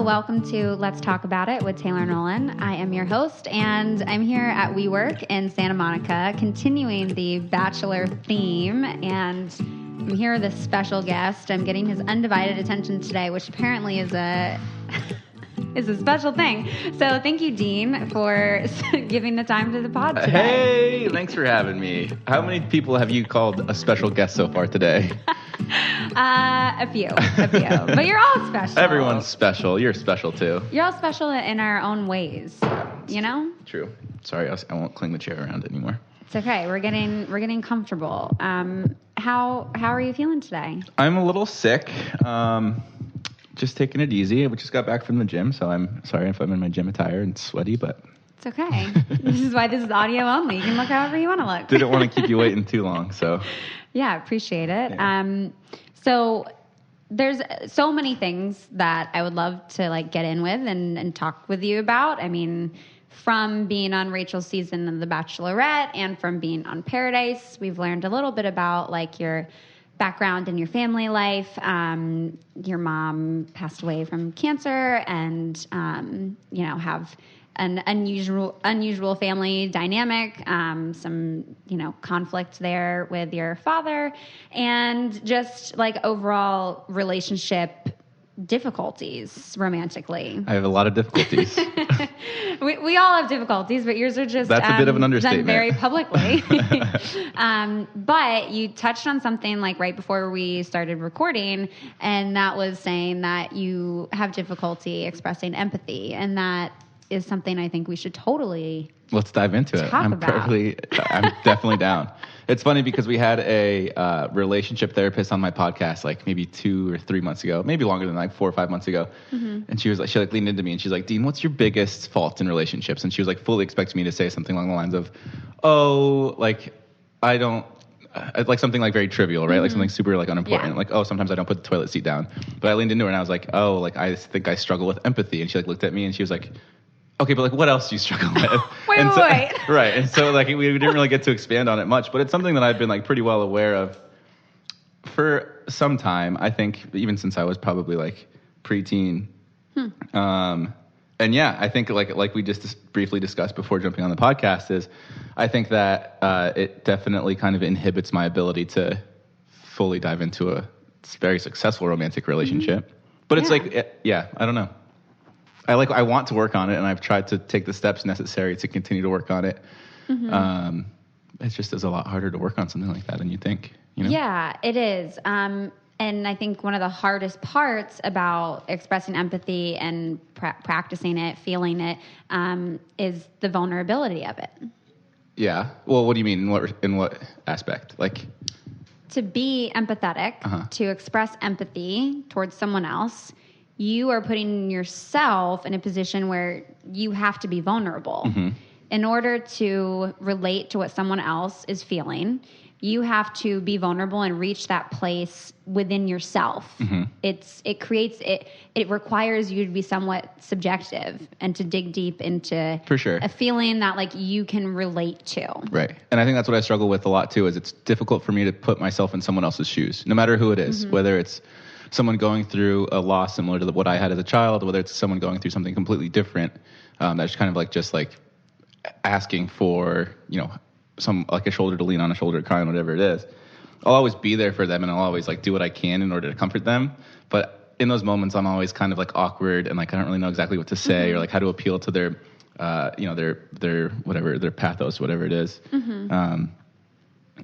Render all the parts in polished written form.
welcome to Let's Talk About It with Taylor Nolan. I am your host, and I'm here at WeWork in Santa Monica, continuing the Bachelor theme, and I'm here with a special guest. I'm getting his undivided attention today, which apparently is a special thing. So thank you, Dean, for giving the time to the pod today. Hey, thanks for having me. How many people have you called a special guest so far today? A few. But you're all special. Everyone's special. You're special too. You're all special in our own ways, you know? True. Sorry, I won't cling the chair around anymore. It's okay. We're getting comfortable. How are you feeling today? I'm a little sick. Just taking it easy. We just got back from the gym, so I'm sorry if I'm in my gym attire and sweaty, but it's okay. This is why this is audio only. You can look however you want to look. Didn't want to keep you waiting too long, so. Yeah, appreciate it. Yeah. So there's so many things that I would love to get in with and talk with you about. I mean, from being on Rachel's season of The Bachelorette and from being on Paradise, we've learned a little bit about your background in your family life. Your mom passed away from cancer and, have an unusual family dynamic, some, conflict there with your father, and just overall relationship difficulties romantically. I have a lot of difficulties. we all have difficulties, but yours are just that's a bit of an understatement. Done very publicly. But you touched on something right before we started recording, and that was saying that you have difficulty expressing empathy, and that is something I think we should totally let's dive into it. I'm definitely down. It's funny because we had a relationship therapist on my podcast maybe 2 or 3 months ago, maybe longer than 4 or 5 months ago. Mm-hmm. And she leaned into me and she's like, Dean, what's your biggest fault in relationships? And she was fully expecting me to say something along the lines of, I don't, something very trivial, right? Mm-hmm. Something super unimportant. Yeah. Sometimes I don't put the toilet seat down. But I leaned into her and I was like, I think I struggle with empathy. And she looked at me and she was like, okay, but what else do you struggle with? Wait. Right. And so we didn't really get to expand on it much, but it's something that I've been pretty well aware of for some time. I think even since I was probably preteen. And yeah, I think like we just briefly discussed before jumping on the podcast is I think that it definitely kind of inhibits my ability to fully dive into a very successful romantic relationship. Mm-hmm. But it's I don't know. I want to work on it, and I've tried to take the steps necessary to continue to work on it. Mm-hmm. It just is a lot harder to work on something like that than you think. Yeah, it is. And I think one of the hardest parts about expressing empathy and practicing it, feeling it, is the vulnerability of it. Yeah. Well, what do you mean? In what aspect? To be empathetic, to express empathy towards someone else, you are putting yourself in a position where you have to be vulnerable. Mm-hmm. In order to relate to what someone else is feeling, you have to be vulnerable and reach that place within yourself. Mm-hmm. It requires you to be somewhat subjective and to dig deep into for sure a feeling that you can relate to. Right. And I think that's what I struggle with a lot too, is it's difficult for me to put myself in someone else's shoes, no matter who it is, mm-hmm. whether it's someone going through a loss similar to what I had as a child, whether it's someone going through something completely different, that's kind of just asking for, some a shoulder to lean on, a shoulder to cry on, whatever it is. I'll always be there for them, and I'll always do what I can in order to comfort them. But in those moments, I'm always kind of awkward, and I don't really know exactly what to say, mm-hmm. or how to appeal to their, their whatever, their pathos, whatever it is. Mm-hmm.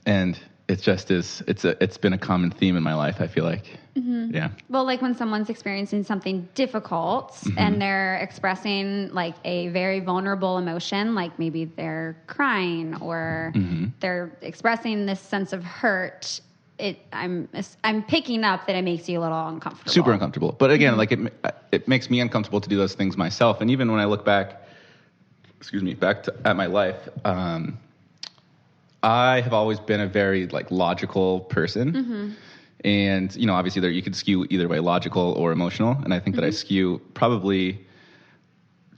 And it just is. It's been a common theme in my life, I feel like. Mm-hmm. Yeah. Well, when someone's experiencing something difficult, mm-hmm. and they're expressing a very vulnerable emotion, maybe they're crying or mm-hmm. they're expressing this sense of hurt. I'm picking up that it makes you a little uncomfortable. Super uncomfortable. But again, mm-hmm. It makes me uncomfortable to do those things myself. And even when I look back at my life, I have always been a very logical person. Mm-hmm. And, obviously you could skew either way, logical or emotional. And I think that I skew probably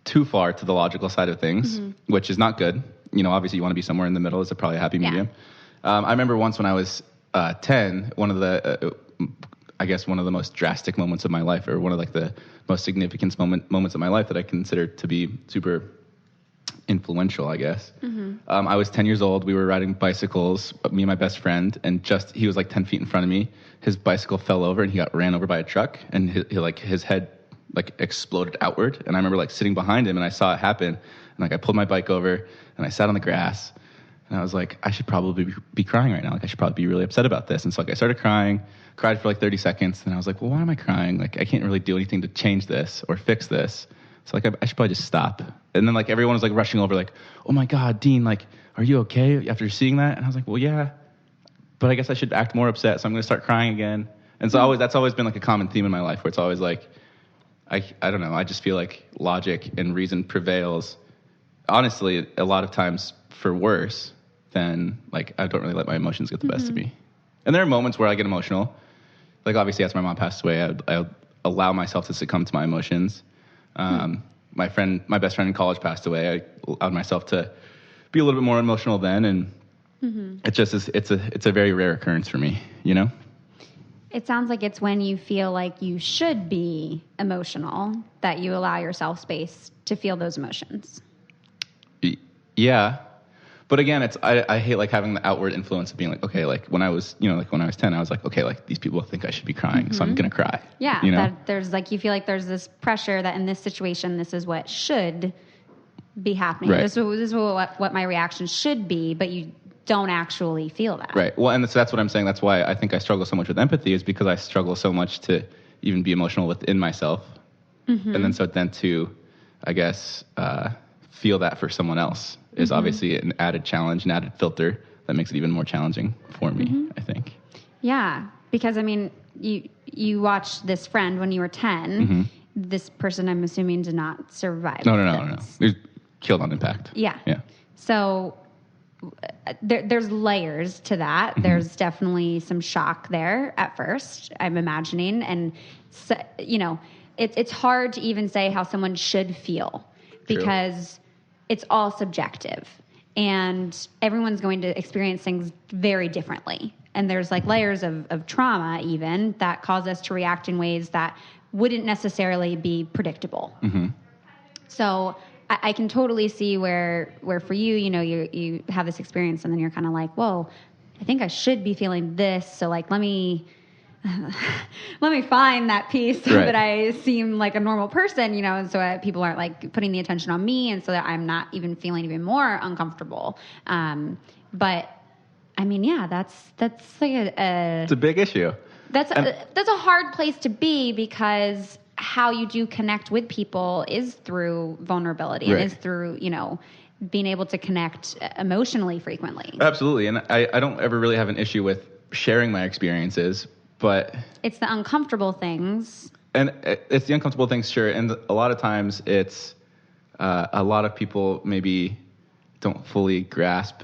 too far to the logical side of things, mm-hmm. which is not good. Obviously you want to be somewhere in the middle. It's probably a happy medium. I remember once when I was 10, one of the I guess, one of the most drastic moments of my life, or one of like the most significant moments of my life that I consider to be super influential, I guess. I was 10 years old. We were riding bicycles, me and my best friend, and he was like 10 feet in front of me. His bicycle fell over and he got ran over by a truck, and his head like exploded outward. And I remember like sitting behind him, and I saw it happen. And like I pulled my bike over and I sat on the grass, and I was like, I should probably be crying right now. Like I should probably be really upset about this. And so like I started crying, cried for like 30 seconds. And I was like, well, why am I crying? Like I can't really do anything to change this or fix this. So like I should probably just stop. And then like everyone was like rushing over, like, oh my God, Dean, like, are you okay after seeing that? And I was like, well, yeah, but I guess I should act more upset. So I'm going to start crying again. And so that's always been like a common theme in my life, where it's always like, I don't know. I just feel like logic and reason prevails. Honestly, a lot of times for worse than like, I don't really let my emotions get the best of me. And there are moments where I get emotional. Like obviously after my mom passed away, I allow myself to succumb to my emotions. My best friend in college passed away. I allowed myself to be a little bit more emotional then, and it just is. It's a very rare occurrence for me, you know. It sounds like it's when you feel like you should be emotional that you allow yourself space to feel those emotions. Yeah. But again, I hate like having the outward influence of being like, okay, like when I was 10, I was like, okay, like these people think I should be crying, so I'm going to cry. Yeah. You know? That there's like, you feel like there's this pressure that in this situation, this is what should be happening. Right. This is what my reaction should be, but you don't actually feel that. Right. Well, and so that's what I'm saying. That's why I think I struggle so much with empathy, is because I struggle so much to even be emotional within myself. And then to, I guess, feel that for someone else is obviously an added challenge, an added filter that makes it even more challenging for me, I think. Yeah, because I mean, you watched this friend when you were 10. This person, I'm assuming, did not survive. No. He was killed on impact. Yeah. Yeah. So there's layers to that. There's definitely some shock there at first, I'm imagining. And, so, you know, it's hard to even say how someone should feel because it's all subjective. And everyone's going to experience things very differently. And there's like layers of trauma even that cause us to react in ways that wouldn't necessarily be predictable. So I can totally see where for you, you know, you have this experience and then you're kind of like, whoa, I think I should be feeling this. So like, let me find that piece so that I seem like a normal person, you know, and so that people aren't like putting the attention on me, and so that I'm not even feeling even more uncomfortable. But I mean, yeah, that's like it's a big issue. That's a hard place to be, because how you do connect with people is through vulnerability and is through, you know, being able to connect emotionally frequently. Absolutely. And I don't ever really have an issue with sharing my experiences, but it's the uncomfortable things. And it's the uncomfortable things, sure. And a lot of times it's a lot of people maybe don't fully grasp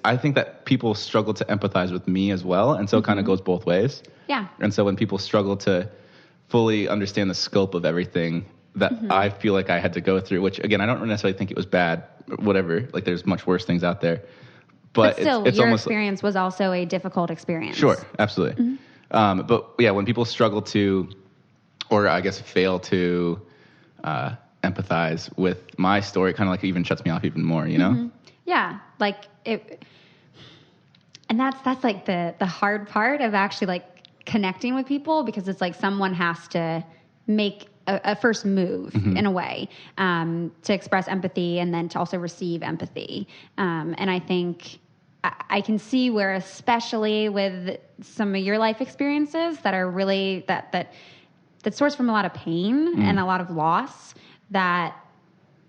I think that people struggle to empathize with me as well. And so it kind of goes both ways. Yeah. And so when people struggle to fully understand the scope of everything that I feel like I had to go through, which again, I don't necessarily think it was bad, whatever, like there's much worse things out there. But still, it's your almost experience was also a difficult experience. Sure, absolutely. But yeah, when people struggle to, or I guess fail to empathize with my story, it kind of like even shuts me off even more, you know? Yeah, like it, and that's like the hard part of actually like connecting with people, because it's like someone has to make a first move in a way to express empathy and then to also receive empathy. And I think I can see where, especially with some of your life experiences that are really that source from a lot of pain and a lot of loss, that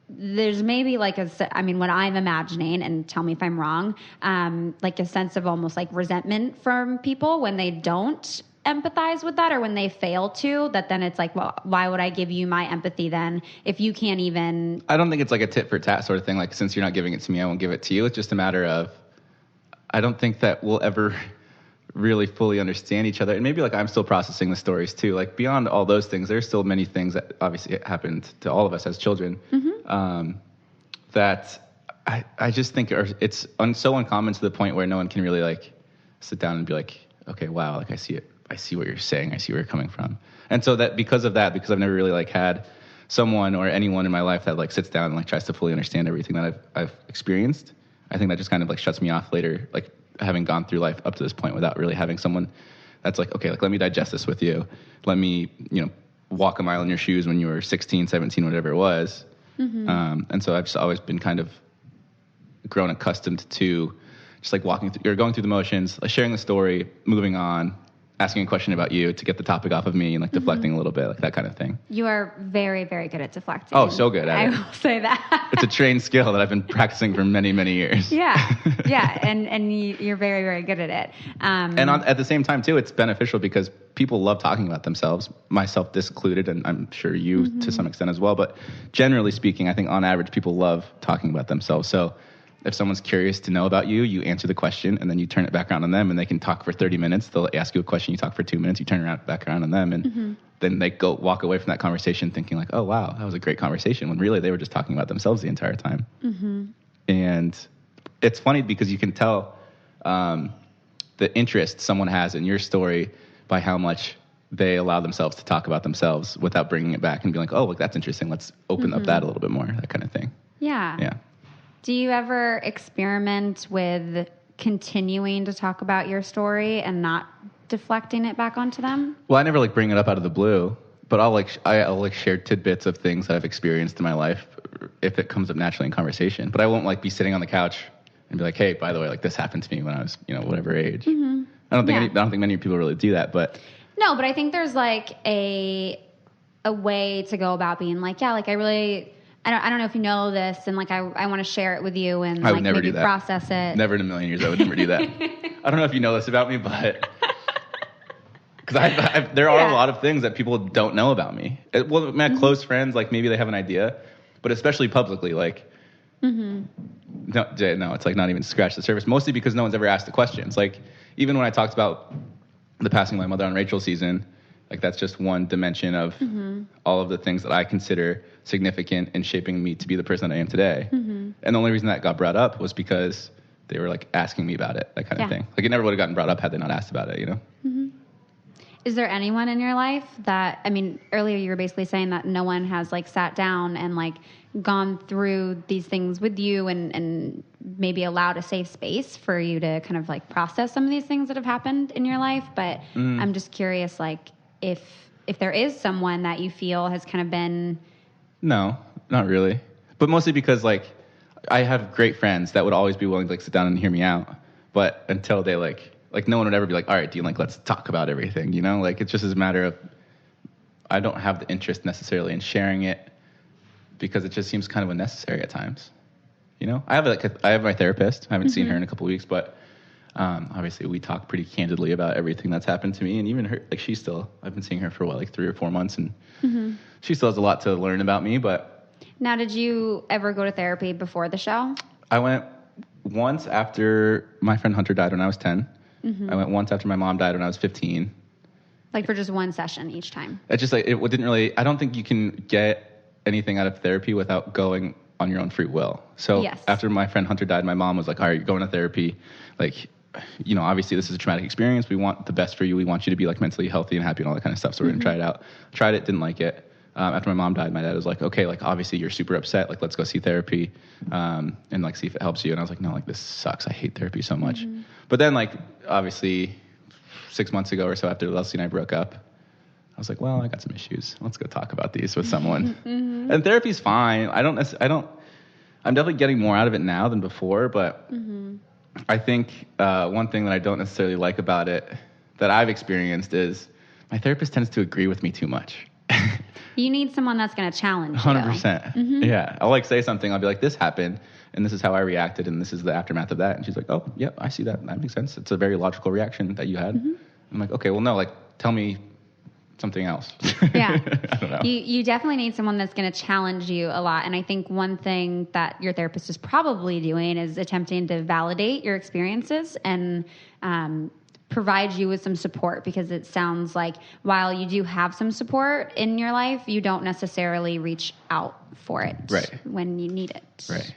there's maybe like what I'm imagining, and tell me if I'm wrong, like a sense of almost like resentment from people when they don't empathize with that, or when they fail to, that then it's like, well, why would I give you my empathy then if you can't even... I don't think it's like a tit for tat sort of thing. Like, since you're not giving it to me, I won't give it to you. It's just a matter of, I don't think that we'll ever really fully understand each other. And maybe like I'm still processing the stories too. Like beyond all those things, there's still many things that obviously happened to all of us as children that I just think it's so uncommon to the point where no one can really like sit down and be like, okay, wow, like I see it. I see what you're saying. I see where you're coming from. And so that because I've never really like had someone or anyone in my life that like sits down and like tries to fully understand everything that I've experienced, I think that just kind of like shuts me off later, like having gone through life up to this point without really having someone that's like, okay, like let me digest this with you. Let me, walk a mile in your shoes when you were 16, 17, whatever it was. And so I've just always been kind of grown accustomed to just like going through the motions, like sharing the story, moving on, asking a question about you to get the topic off of me and like deflecting a little bit, like that kind of thing. You are very, very good at deflecting. Oh, so good at it. I will say that. It's a trained skill that I've been practicing for many, many years. Yeah. And you're very, very good at it. At the same time, too, it's beneficial because people love talking about themselves, myself discluded, and I'm sure you to some extent as well. But generally speaking, I think on average, people love talking about themselves. So if someone's curious to know about you, you answer the question, and then you turn it back around on them, and they can talk for 30 minutes. They'll ask you a question, you talk for 2 minutes, you turn it back around on them, and then they walk away from that conversation thinking like, oh, wow, that was a great conversation, when really they were just talking about themselves the entire time. And it's funny because you can tell the interest someone has in your story by how much they allow themselves to talk about themselves without bringing it back and be like, oh, look, that's interesting. Let's open up that a little bit more, that kind of thing. Yeah. Do you ever experiment with continuing to talk about your story and not deflecting it back onto them? Well, I never like bring it up out of the blue, but I'll share tidbits of things that I've experienced in my life if it comes up naturally in conversation. But I won't like be sitting on the couch and be like, hey, by the way, like this happened to me when I was, whatever age. I don't think many people really do that, but no, but I think there's like a way to go about being like, yeah, like I don't know if you know this, and like I want to share it with you, and I would never maybe do that. Process it. Never in a million years I would never do that. I don't know if you know this about me, but because there are a lot of things that people don't know about me. My close friends, like maybe they have an idea, but especially publicly, like no, it's like not even scratch the surface. Mostly because no one's ever asked the questions. Like even when I talked about the passing of my mother on Rachel's season, like that's just one dimension of all of the things that I consider significant in shaping me to be the person that I am today. And the only reason that got brought up was because they were like asking me about it, that kind of thing. Like it never would have gotten brought up had they not asked about it, Is there anyone in your life that, I mean, earlier you were basically saying that no one has like sat down and like gone through these things with you and maybe allowed a safe space for you to kind of like process some of these things that have happened in your life. But I'm just curious, like if there is someone that you feel has kind of been... No, not really. But mostly because like I have great friends that would always be willing to like sit down and hear me out. But until they like no one would ever be like, all right, Dean, like let's talk about everything, Like it's just a matter of I don't have the interest necessarily in sharing it because it just seems kind of unnecessary at times. I have my therapist. I haven't seen her in a couple of weeks, but obviously we talk pretty candidly about everything that's happened to me, and even her, like I've been seeing her for 3 or 4 months, and she still has a lot to learn about me. But now, did you ever go to therapy before the show? I went once after my friend Hunter died when I was 10. I went once after my mom died when I was 15. Like for just one session each time? It just like it didn't really. I don't think you can get anything out of therapy without going on your own free will. So after my friend Hunter died, my mom was like, all right, you're going to therapy. Like, obviously this is a traumatic experience. We want the best for you. We want you to be like mentally healthy and happy and all that kind of stuff. So we're going to try it out. Tried it, didn't like it. After my mom died, my dad was like, okay, like obviously you're super upset. Like let's go see therapy and like see if it helps you. And I was like, no, like this sucks. I hate therapy so much. But then like obviously 6 months ago or so after Leslie and I broke up, I was like, well, I got some issues. Let's go talk about these with someone. And therapy's fine. I'm definitely getting more out of it now than before, but I think one thing that I don't necessarily like about it that I've experienced is my therapist tends to agree with me too much. You need someone that's going to challenge you. 100%. Yeah. I'll like say something. I'll be like, this happened and this is how I reacted and this is the aftermath of that. And she's like, oh, yeah, I see that. That makes sense. It's a very logical reaction that you had. I'm like, okay, well, no, like tell me something else. Yeah. I don't know. You definitely need someone that's going to challenge you a lot. And I think one thing that your therapist is probably doing is attempting to validate your experiences and provide you with some support, because it sounds like while you do have some support in your life, you don't necessarily reach out for it when you need it. Right.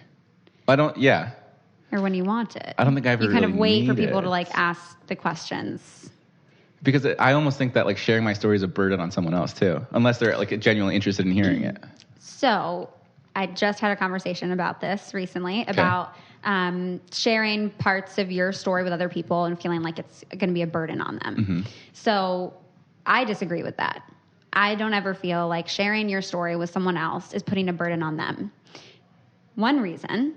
Or when you want it. I don't think I ever You kind really of wait for need people it. to like ask the questions. Because I almost think that like sharing my story is a burden on someone else too, unless they're like genuinely interested in hearing it. So I just had a conversation about this recently about sharing parts of your story with other people and feeling like it's going to be a burden on them. Mm-hmm. So I disagree with that. I don't ever feel like sharing your story with someone else is putting a burden on them. One reason,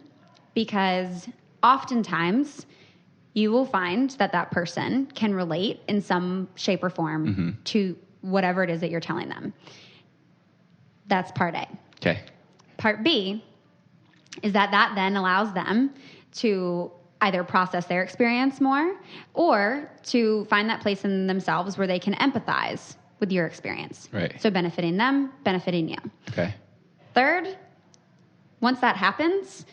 because oftentimes you will find that that person can relate in some shape or form to whatever it is that you're telling them. That's part A. Okay. Part B is that then allows them to either process their experience more or to find that place in themselves where they can empathize with your experience. Right. So benefiting them, benefiting you. Okay. Third, once that happens,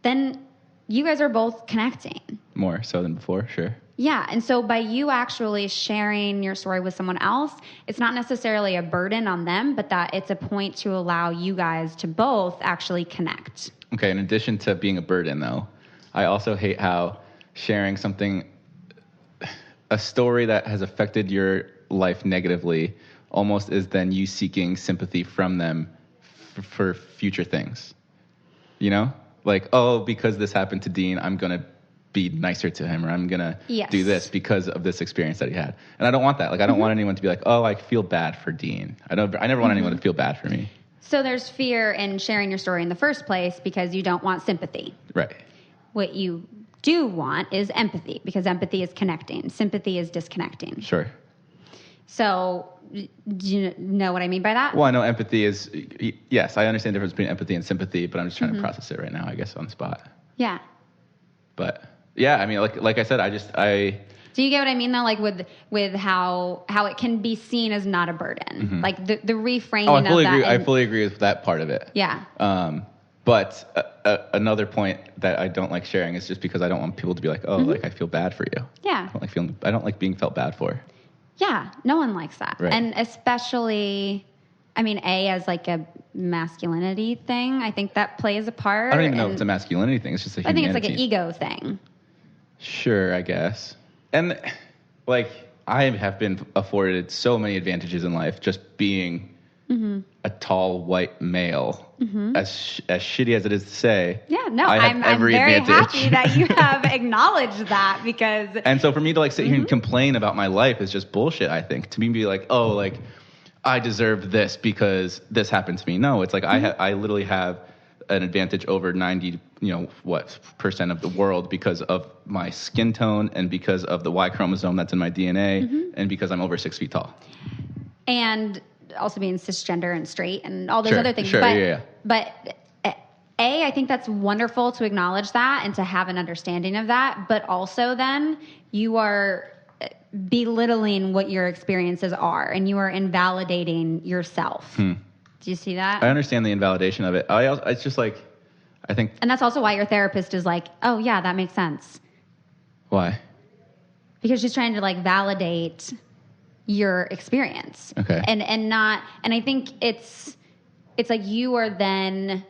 then you guys are both connecting. More so than before, sure. Yeah, and so by you actually sharing your story with someone else, it's not necessarily a burden on them, but that it's a point to allow you guys to both actually connect. Okay, in addition to being a burden, though, I also hate how sharing a story that has affected your life negatively, almost is then you seeking sympathy from them for future things. You know? Like, oh, because this happened to Dean, I'm going to be nicer to him, or I'm going to do this because of this experience that he had. And I don't want that. Like, I don't want anyone to be like, oh, I feel bad for Dean. I never want anyone to feel bad for me. So there's fear in sharing your story in the first place because you don't want sympathy. Right. What you do want is empathy, because empathy is connecting. Sympathy is disconnecting. Sure. So do you know what I mean by that? Well, I know empathy is, yes, I understand the difference between empathy and sympathy, but I'm just trying to process it right now, I guess, on the spot. Yeah. But, yeah, I mean, like I said, Do you get what I mean, though? Like with how it can be seen as not a burden. Like the reframing of that. I fully agree with that part of it. Yeah. But another point that I don't like sharing is just because I don't want people to be like, oh, like I feel bad for you. Yeah. I don't like being felt bad for. Yeah, no one likes that. Right. And especially, I mean, as like a masculinity thing, I think that plays a part. I don't even know if it's a masculinity thing. It's just a humanity. I think it's like an ego thing. Sure, I guess. And like I have been afforded so many advantages in life just being a tall white male. As shitty as it is to say. Yeah, no, I'm very advantage. happy that you have acknowledged that, because. And so for me to like sit here and complain about my life is just bullshit. I think to me be like, oh, like I deserve this because this happened to me. No, it's like I literally have an advantage over 90% of the world because of my skin tone and because of the Y chromosome that's in my DNA and because I'm over 6 feet tall. And also being cisgender and straight and all those other things. Sure, yeah. But I think that's wonderful to acknowledge that and to have an understanding of that. But also then you are belittling what your experiences are and you are invalidating yourself. Do you see that? I understand the invalidation of it. It's just like, I think. And that's also why your therapist is like, oh yeah, that makes sense. Why? Because she's trying to like validate your experience. Okay. And I think it's like you are then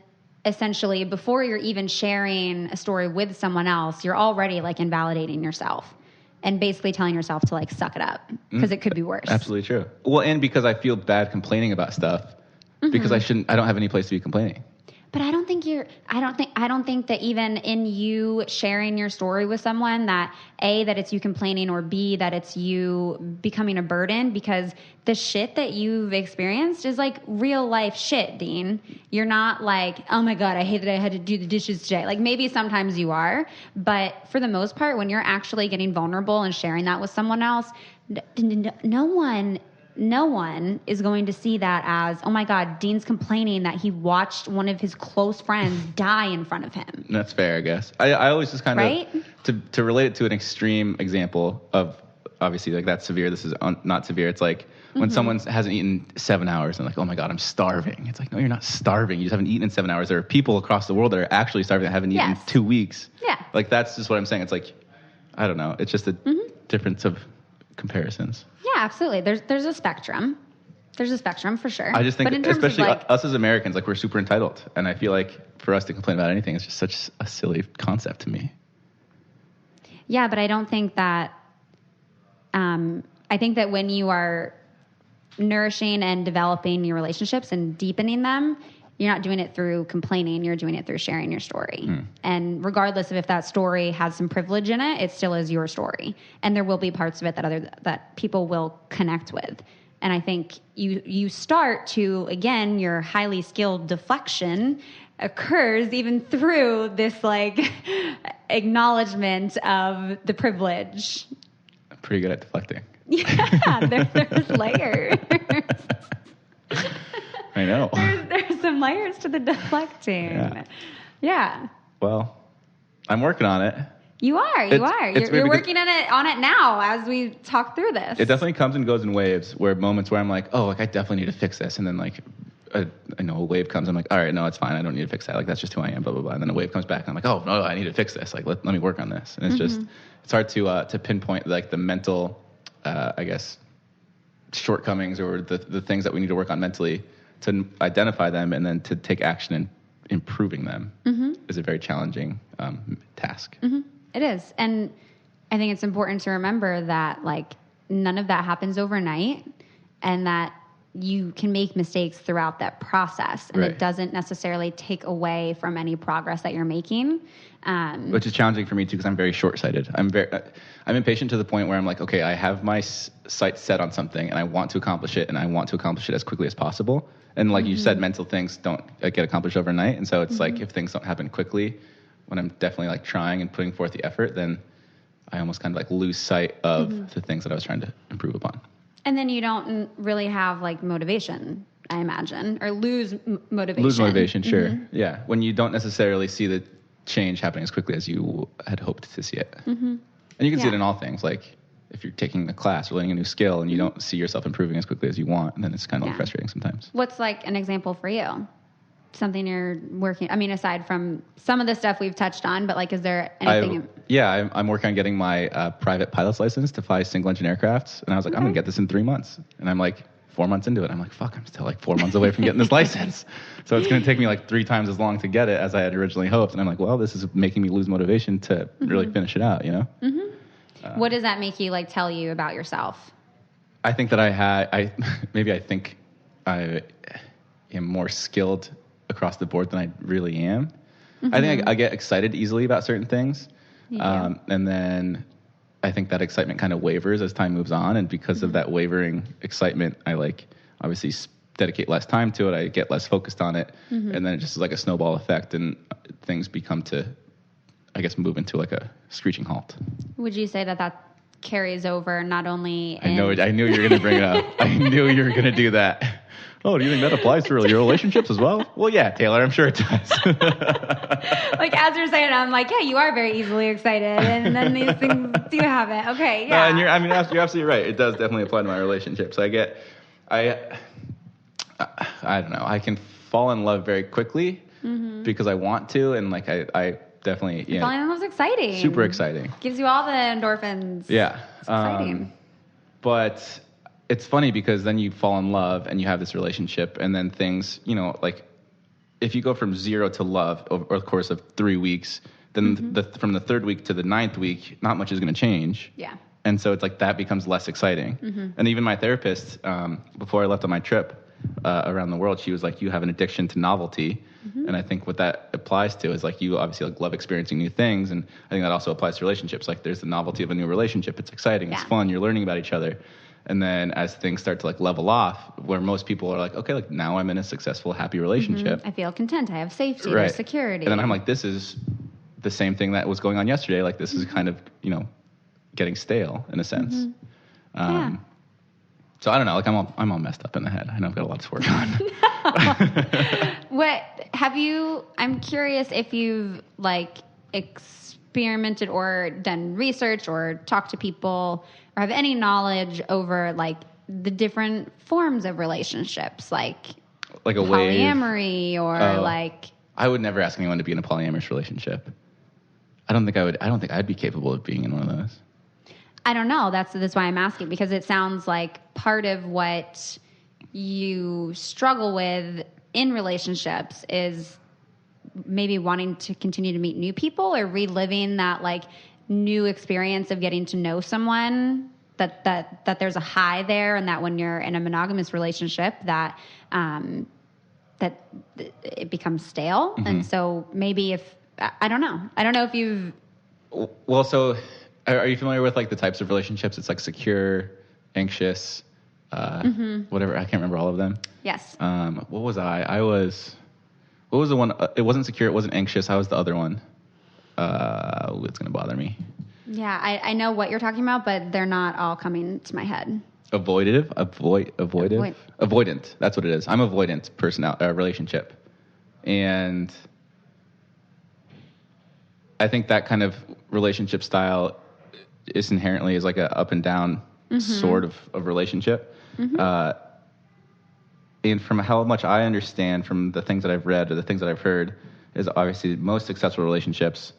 essentially, before you're even sharing a story with someone else, you're already like invalidating yourself and basically telling yourself to like suck it up because it could be worse. Absolutely true. Well, and because I feel bad complaining about stuff because I don't have any place to be complaining. But I don't think that even in you sharing your story with someone that A, that it's you complaining, or B, that it's you becoming a burden, because the shit that you've experienced is like real life shit, Dean. You're not like, oh my God, I hate that I had to do the dishes today. Like maybe sometimes you are, but for the most part, when you're actually getting vulnerable and sharing that with someone else, no one is going to see that as, oh my God, Dean's complaining that he watched one of his close friends die in front of him. That's fair, I guess. I always just kind of, to relate it to an extreme example of, obviously, like that's severe, this is not severe. It's like when someone hasn't eaten 7 hours and like, oh my God, I'm starving. It's like, no, you're not starving. You just haven't eaten in 7 hours. There are people across the world that are actually starving that haven't eaten in 2 weeks. Yeah. Like that's just what I'm saying. It's like, I don't know. It's just a difference of comparisons. Yeah, absolutely. There's a spectrum. There's a spectrum for sure. I just think, but in terms especially of like, us as Americans, like we're super entitled, and I feel like for us to complain about anything is just such a silly concept to me. Yeah, but I don't think that. I think that when you are nourishing and developing your relationships and deepening them, you're not doing it through complaining, you're doing it through sharing your story. And regardless of if that story has some privilege in it, it still is your story. And there will be parts of it that people will connect with. And I think you start to, again, your highly skilled deflection occurs even through this like acknowledgement of the privilege. I'm pretty good at deflecting. Yeah, there's layers. I know. There's some layers to the deflecting. Yeah. Well, I'm working on it. You are. You're working on it now as we talk through this. It definitely comes and goes in waves. Where moments where I'm like, oh, like I definitely need to fix this, and then like, a wave comes. I'm like, all right, no, it's fine. I don't need to fix that. Like that's just who I am. Blah blah blah. And then a wave comes back, and I'm like, oh no, I need to fix this. Like let me work on this. And it's just it's hard to pinpoint like the mental, I guess, shortcomings or the things that we need to work on mentally to identify them and then to take action in improving them is a very challenging task. It is. And I think it's important to remember that like none of that happens overnight and that you can make mistakes throughout that process and it doesn't necessarily take away from any progress that you're making. Which is challenging for me too because I'm very short-sighted. I'm impatient to the point where I'm like, okay, I have my sights set on something and I want to accomplish it and I want to accomplish it as quickly as possible. And like you said, mental things don't get accomplished overnight. And so it's like if things don't happen quickly, when I'm definitely like trying and putting forth the effort, then I almost kind of like lose sight of the things that I was trying to improve upon. And then you don't really have like motivation, I imagine, or lose motivation. Lose motivation, sure. Yeah. When you don't necessarily see the change happening as quickly as you had hoped to see it. And you can see it in all things. Like if you're taking a class or learning a new skill and you don't see yourself improving as quickly as you want, and then it's kind of like frustrating sometimes. What's like an example for you? Something you're working, I mean, aside from some of the stuff we've touched on, but like, is there anything? I'm working on getting my private pilot's license to fly single engine aircrafts. And I was like, I'm going to get this in 3 months. And I'm like 4 months into it. I'm like, fuck, I'm still like 4 months away from getting this license. So it's going to take me like 3 times as long to get it as I had originally hoped. And I'm like, well, this is making me lose motivation to really finish it out, you know? What does that make you like tell you about yourself? I think that I think I am more skilled across the board than I really am. I think I get excited easily about certain things. And then I think that excitement kind of wavers as time moves on. And because of that wavering excitement, I like obviously dedicate less time to it. I get less focused on it. And then it just is like a snowball effect and things become to, I guess, move into like a screeching halt. Would you say that carries over not only I knew you were going to bring it up. I knew you were going to do that. Oh, do you think that applies to your relationships as well? Well, yeah, Taylor, I'm sure it does. Like, as you're saying it, I'm like, yeah, you are very easily excited, and then these things do happen. Okay, yeah. No, and you're absolutely right. It does definitely apply to my relationships. I don't know. I can fall in love very quickly because I want to, and like I definitely, falling in love is exciting. Super exciting. Gives you all the endorphins. Yeah. It's exciting. But it's funny because then you fall in love and you have this relationship and then things, like if you go from 0 to love over the course of 3 weeks, then from the 3rd week to the 9th week, not much is going to change. Yeah. And so it's like that becomes less exciting. And even my therapist, before I left on my trip around the world, she was like, you have an addiction to novelty. And I think what that applies to is like you obviously like love experiencing new things. And I think that also applies to relationships. Like there's the novelty of a new relationship. It's exciting. It's fun. You're learning about each other. And then as things start to like level off, where most people are like, okay, like now I'm in a successful, happy relationship. I feel content. I have safety. There's security. And then I'm like, this is the same thing that was going on yesterday. Like this is kind of, getting stale in a sense. So I don't know. Like I'm all messed up in the head. I know I've got a lot to work on. I'm curious if you've like experimented or done research or talked to people or have any knowledge over like the different forms of relationships, like a polyamory wave. Or like. I would never ask anyone to be in a polyamorous relationship. I don't think I'd be capable of being in one of those. I don't know. That's why I'm asking, because it sounds like part of what you struggle with in relationships is maybe wanting to continue to meet new people or reliving that like new experience of getting to know someone that there's a high there, and that when you're in a monogamous relationship that it becomes stale. Mm-hmm. And so maybe I don't know if you've... Well, so are you familiar with like the types of relationships? It's like secure, anxious, whatever. I can't remember all of them. Yes. What was I? What was the one? It wasn't secure. It wasn't anxious. I was the other one. It's going to bother me. Yeah, I know what you're talking about, but they're not all coming to my head. Avoidant. That's what it is. I'm avoidant relationship. And I think that kind of relationship style is inherently like a up and down sort of relationship. Mm-hmm. And from how much I understand from the things that I've read or the things that I've heard, is obviously most successful relationships,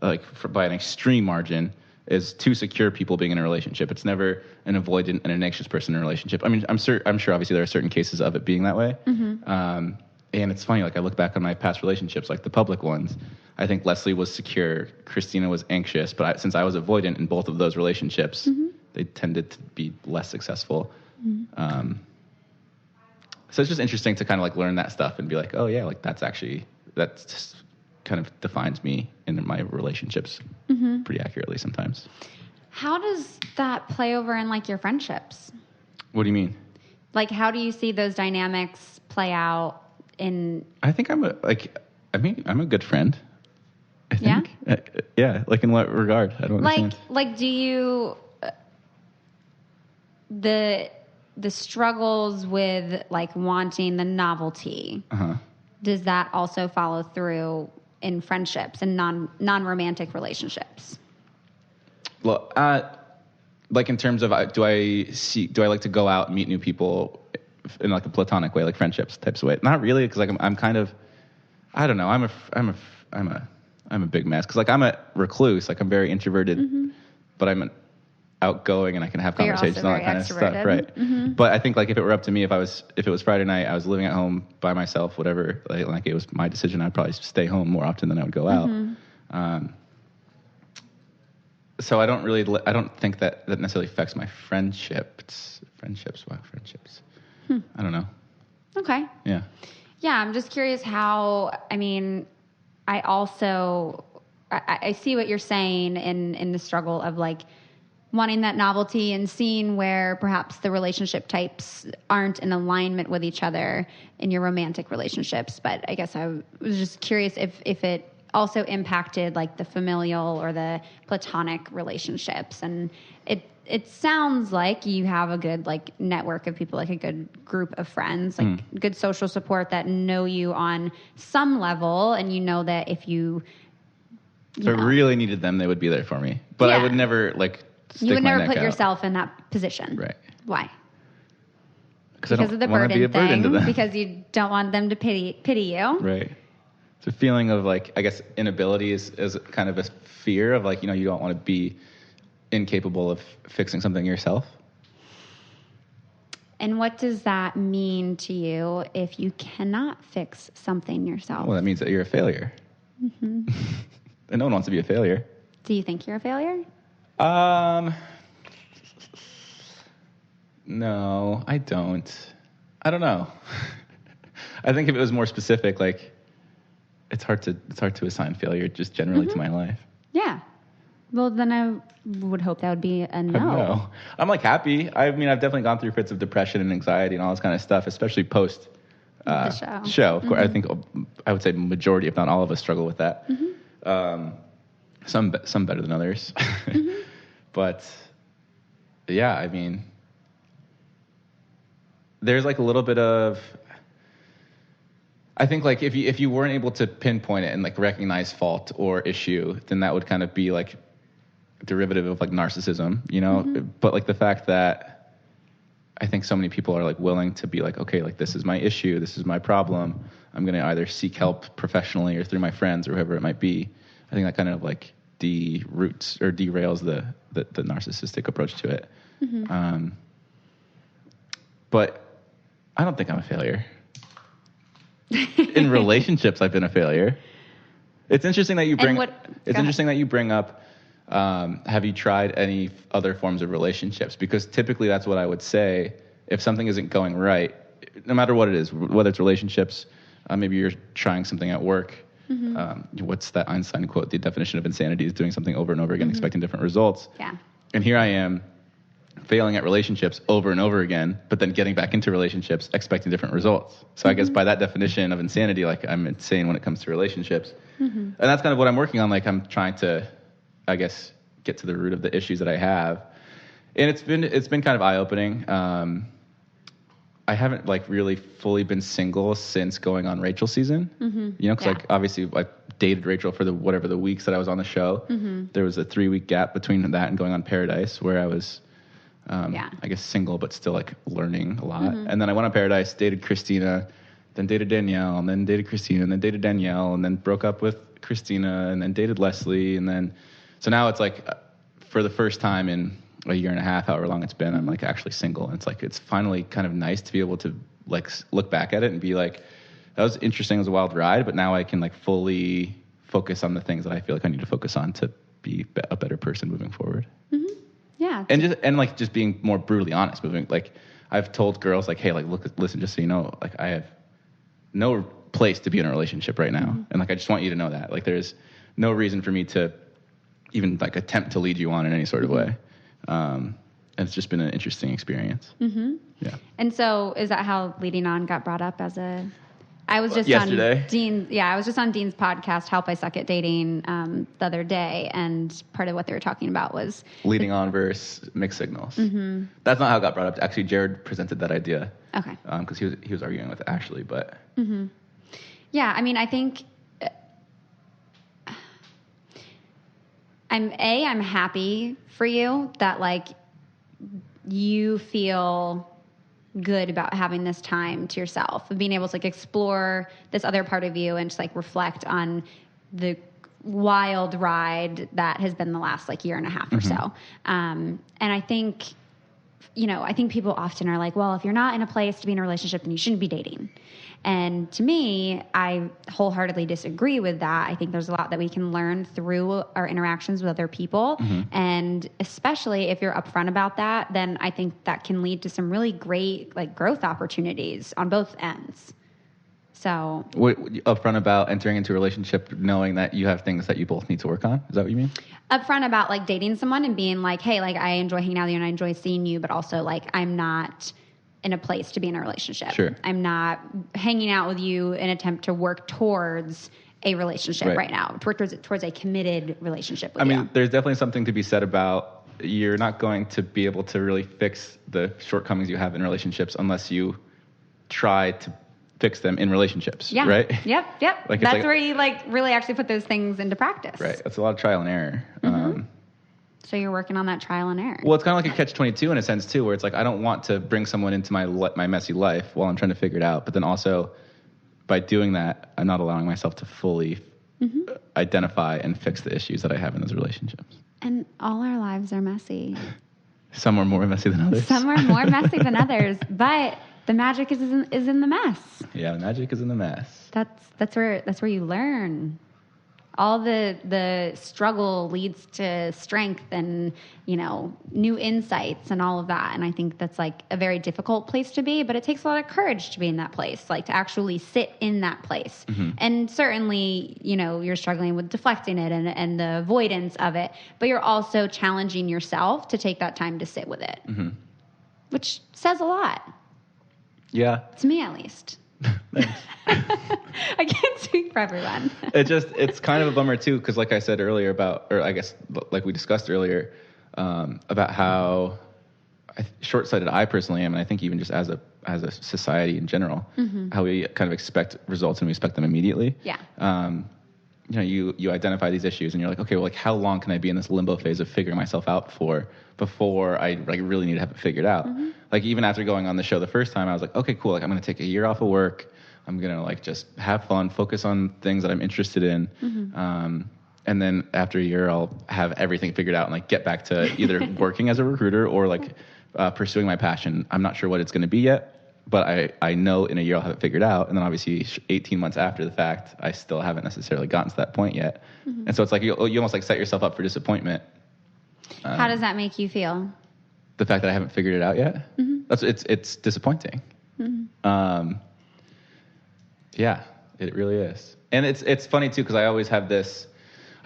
like by an extreme margin, is two secure people being in a relationship. It's never an avoidant and an anxious person in a relationship. I mean, I'm sure obviously there are certain cases of it being that way. Mm-hmm. And it's funny, like I look back on my past relationships, like the public ones. I think Leslie was secure, Christina was anxious, but since I was avoidant in both of those relationships, they tended to be less successful. Mm-hmm. So it's just interesting to kind of like learn that stuff and be like, oh yeah, like that just kind of defines me in my relationships pretty accurately sometimes. How does that play over in like your friendships? What do you mean? Like, how do you see those dynamics play out in... I think I'm a good friend. I think. Yeah? Yeah. Like in what regard? I don't understand. Like, do you... The struggles with like wanting the novelty, does that also follow through in friendships and non-romantic relationships? Well, like in terms of do I like to go out and meet new people in like a platonic way, like friendships types of way? Not really, because like I'm kind of, I don't know, I'm a big mess because like I'm a recluse, like I'm very introverted, but I'm outgoing and I can have conversations and all that kind of stuff, right? Mm-hmm. But I think like if it were up to me, if it was Friday night, I was living at home by myself, whatever, like it was my decision, I'd probably stay home more often than I would go out. So I don't think that necessarily affects my friendships. Wow, friendships. I don't know. Okay. Yeah. Yeah, I'm just curious how. I mean, I see what you're saying in the struggle of like wanting that novelty and seeing where perhaps the relationship types aren't in alignment with each other in your romantic relationships. But I guess I was just curious if it also impacted like the familial or the platonic relationships. And it sounds like you have a good like network of people, like a good group of friends, like good social support that know you on some level. And you know that if you I really needed them, they would be there for me. But I would never like... You would never put yourself in that position. Right. Why? Because of the burden thing. Because you don't want them to pity you. Right. It's a feeling of like, I guess inability is kind of a fear of like, you don't want to be incapable of fixing something yourself. And what does that mean to you if you cannot fix something yourself? Well, that means that you're a failure. Mm-hmm. And no one wants to be a failure. Do you think you're a failure? No, I don't. I don't know. I think if it was more specific, like it's hard to assign failure just generally to my life. Yeah. Well, then I would hope that would be a no. No. I'm like happy. I mean, I've definitely gone through fits of depression and anxiety and all this kind of stuff, especially post the show. Of course, I think I would say majority, if not all of us, struggle with that. Mm-hmm. Some better than others. Mm-hmm. But yeah, I mean, there's like a little bit of, I think like if you weren't able to pinpoint it and like recognize fault or issue, then that would kind of be like derivative of like narcissism, Mm-hmm. But like the fact that I think so many people are like willing to be like, okay, like this is my issue, this is my problem, I'm going to either seek help professionally or through my friends or whoever it might be. I think that kind of like derails the narcissistic approach to it. Mm-hmm. But I don't think I'm a failure. In relationships, I've been a failure. It's interesting that you bring. It's interesting that you bring up have you tried any other forms of relationships? Because typically that's what I would say. If something isn't going right, no matter what it is, whether it's relationships, maybe you're trying something at work. What's that Einstein quote? The definition of insanity is doing something over and over again, expecting different results. Yeah. And here I am failing at relationships over and over again, but then getting back into relationships, expecting different results. So I guess by that definition of insanity, like I'm insane when it comes to relationships. And that's kind of what I'm working on. Like I'm trying to, I guess, get to the root of the issues that I have. And it's been kind of eye-opening. I haven't like really fully been single since going on Rachel's season, you know, because like obviously I dated Rachel for the weeks that I was on the show. There was a 3-week gap between that and going on Paradise where I was, I guess single, but still like learning a lot. And then I went on Paradise, dated Christina, then dated Danielle, and then dated Christina, and then dated Danielle, and then broke up with Christina, and then dated Leslie. And then, so now it's like for the first time in a year and a half, however long it's been, I'm like actually single. And it's like, it's finally kind of nice to be able to like look back at it and be like, that was interesting. It was a wild ride, but now I can like fully focus on the things that I feel like I need to focus on to be a better person moving forward. Yeah. And just being more brutally honest, like I've told girls like, hey, like, listen, just so you know, like I have no place to be in a relationship right now. And like, I just want you to know that like, there's no reason for me to even like attempt to lead you on in any sort of way. And it's just been an interesting experience. Yeah. And so is that how leading on got brought up as I was just yesterday. I was just on Dean's podcast, Help I Suck at Dating, the other day. And part of what they were talking about was leading on versus mixed signals. That's not how it got brought up. Actually, Jared presented that idea. Okay. Because he was arguing with Ashley, but. Yeah. I mean, I think I'm happy for you that like you feel good about having this time to yourself and being able to like explore this other part of you and just like reflect on the wild ride that has been the last like year and a half or so. And I think, I think people often are like, well, if you're not in a place to be in a relationship, then you shouldn't be dating. And to me, I wholeheartedly disagree with that. I think there's a lot that we can learn through our interactions with other people. And especially if you're upfront about that, then I think that can lead to some really great like growth opportunities on both ends. So upfront about entering into a relationship knowing that you have things that you both need to work on? Is that what you mean? Upfront about like dating someone and being like, hey, like I enjoy hanging out with you and I enjoy seeing you, but also like I'm not in a place to be in a relationship. Sure. I'm not hanging out with you in an attempt to work towards a relationship right now, towards a committed relationship with you. I mean, there's definitely something to be said about you're not going to be able to really fix the shortcomings you have in relationships unless you try to fix them in relationships, right? Yep. Like that's where you like really actually put those things into practice. Right. That's a lot of trial and error. So you're working on that trial and error. Well, it's kind of like a catch-22 in a sense too, where it's like I don't want to bring someone into my messy life while I'm trying to figure it out. But then also, by doing that, I'm not allowing myself to fully identify and fix the issues that I have in those relationships. And all our lives are messy. Some are more messy than others. Some are more messy than others, but the magic is in the mess. Yeah, the magic is in the mess. That's where you learn. All the struggle leads to strength and, new insights and all of that. And I think that's like a very difficult place to be, but it takes a lot of courage to be in that place, like to actually sit in that place. And certainly, you're struggling with deflecting it and the avoidance of it, but you're also challenging yourself to take that time to sit with it, which says a lot. Yeah. To me, at least. I can't speak for everyone. It's kind of a bummer too, because like I said earlier like we discussed earlier, about how short-sighted I personally am, and I think even just as a society in general, how we kind of expect results and we expect them immediately. Yeah. You identify these issues and you're like, okay, well, like how long can I be in this limbo phase of figuring myself out before I like really need to have it figured out? Like even after going on the show the first time, I was like, okay, cool. Like I'm going to take a year off of work. I'm going to like just have fun, focus on things that I'm interested in. And then after a year, I'll have everything figured out and like get back to either working as a recruiter or like pursuing my passion. I'm not sure what it's going to be yet, but I know in a year I'll have it figured out. And then obviously 18 months after the fact, I still haven't necessarily gotten to that point yet. And so it's like you almost like set yourself up for disappointment How does that make you feel? The fact that I haven't figured it out yet? It's disappointing. Yeah, it really is. And it's funny too, because I always have this,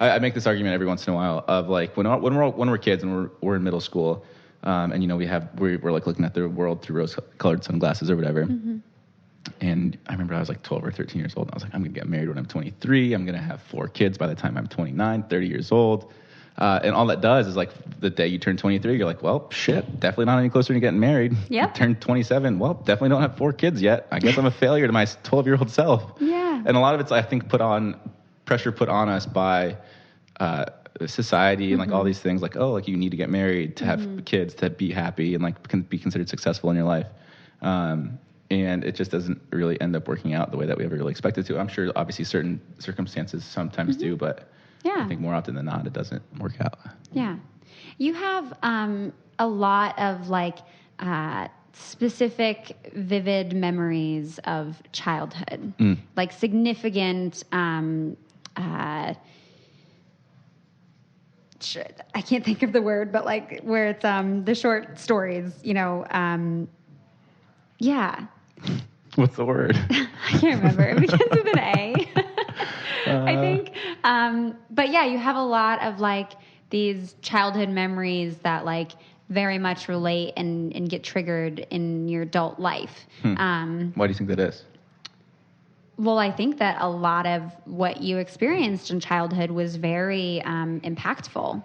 I make this argument every once in a while of like when we're kids and we're in middle school, and we're like looking at the world through rose-colored sunglasses or whatever. And I remember I was like 12 or 13 years old, and I was like, I'm going to get married when I'm 23. I'm going to have 4 kids by the time I'm 29, 30 years old. And all that does is like the day you turn 23, you're like, well, shit, definitely not any closer to getting married. Yep. You turn 27, well, definitely don't have 4 kids yet. I guess I'm a failure to my 12-year-old self. Yeah. And a lot of it's, I think, pressure put on us by society and like all these things, like, oh, like you need to get married to have kids, to be happy and like be considered successful in your life. And it just doesn't really end up working out the way that we ever really expected to. I'm sure obviously certain circumstances sometimes do, but I think more often than not, it doesn't work out. Yeah. You have a lot of like specific, vivid memories of childhood, like significant, I can't think of the word, but like where it's the short stories, yeah. What's the word? I can't remember. It begins with an A. I think. But yeah, you have a lot of like these childhood memories that like very much relate and get triggered in your adult life. Why do you think that is? Well, I think that a lot of what you experienced in childhood was very impactful.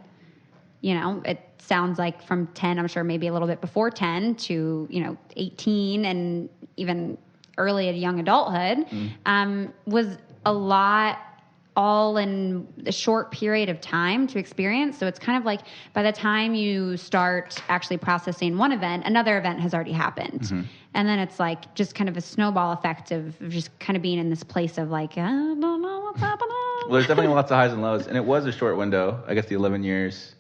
It sounds like from 10, I'm sure maybe a little bit before 10 to, 18 and even early young adulthood, was a lot all in a short period of time to experience. So it's kind of like by the time you start actually processing one event, another event has already happened. And then it's like just kind of a snowball effect of just kind of being in this place of like, I don't know what's happening. Well, there's definitely lots of highs and lows. And it was a short window, I guess the 11 years.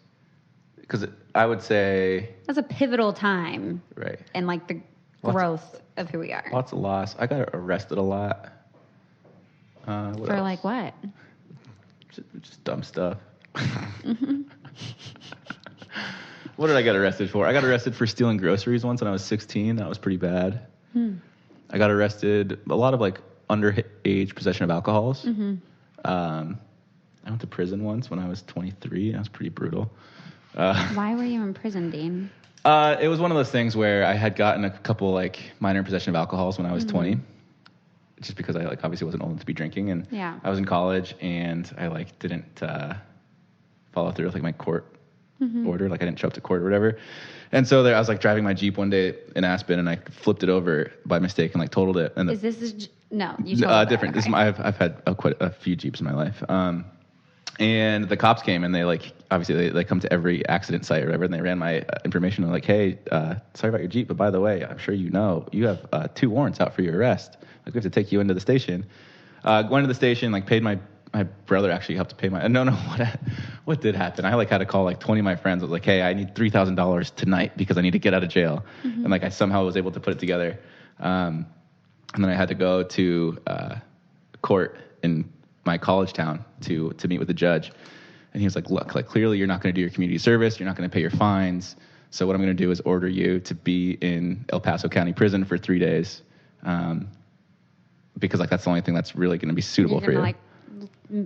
Because I would say... That's a pivotal time. Right. And like the growth of who we are. Lots of loss. I got arrested a lot. For else? like what? Just dumb stuff. What did I get arrested for? I got arrested for stealing groceries once when I was 16. That was pretty bad. I got arrested a lot of like underage possession of alcohols. I went to prison once when I was 23. That was pretty brutal. Why were you in prison, Dean? It was one of those things where I had gotten a couple like minor possession of alcohols when I was 20. Just because I like obviously wasn't old enough to be drinking, and I was in college, and I like didn't follow through with like my court order, like I didn't show up to court or whatever. And so I was like driving my Jeep one day in Aspen, and I flipped it over by mistake and like totaled it. And no, you totaled different. Okay. I've had quite a few Jeeps in my life. And the cops came, and they like obviously they come to every accident site or whatever, and they ran my information. They're like, hey, sorry about your Jeep, but by the way, I'm sure you know you have 2 warrants out for your arrest. Like, we have to take you into the station. Going to the station, like paid my brother actually helped to pay my. No, what did happen? I like had to call like 20 of my friends. I was like, hey, I need $3,000 tonight because I need to get out of jail, and like I somehow was able to put it together. And then I had to go to court in my college town to meet with the judge. And he was like, look, like clearly you're not going to do your community service. You're not going to pay your fines. So what I'm going to do is order you to be in El Paso County Prison for 3 days. Because like that's the only thing that's really going to be suitable for you. Like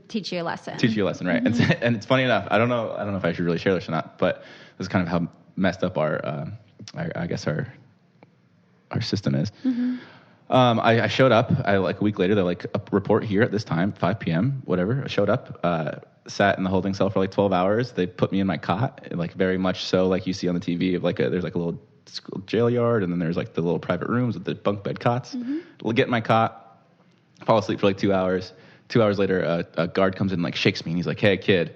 teach you a lesson. Teach you a lesson, right? And it's funny enough. I don't know if I should really share this or not, but this is kind of how messed up our system is. I showed up. Like a week later, they're like, report here at this time, 5 p.m., whatever. I showed up, sat in the holding cell for like 12 hours. They put me in my cot, like very much so like you see on the TV of like there's like a little jail yard, and then there's like the little private rooms with the bunk bed cots. We'll get in my cot, fall asleep for like 2 hours. 2 hours later, a guard comes in and like shakes me, and he's like, hey, kid,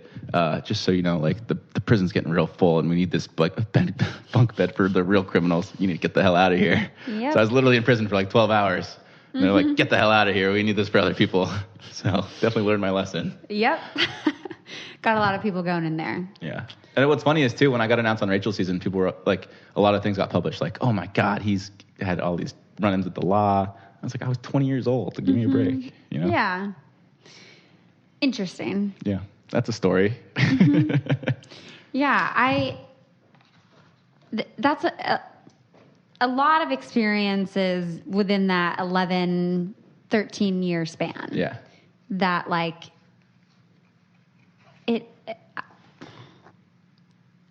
just so you know, like the prison's getting real full, and we need this like bunk bed for the real criminals. You need to get the hell out of here. Yep. So I was literally in prison for like 12 hours. And they're like, get the hell out of here. We need this for other people. So definitely learned my lesson. Yep. Got a lot of people going in there. Yeah. And what's funny is, too, when I got announced on Rachel's season, people were like, a lot of things got published. Like, oh, my God, he's had all these run-ins with the law. I was like, I was 20 years old. Give me a break. You know? Yeah. Interesting. Yeah. That's a story. Yeah, that's a lot of experiences within that 11, 13-year span. Yeah. That, like,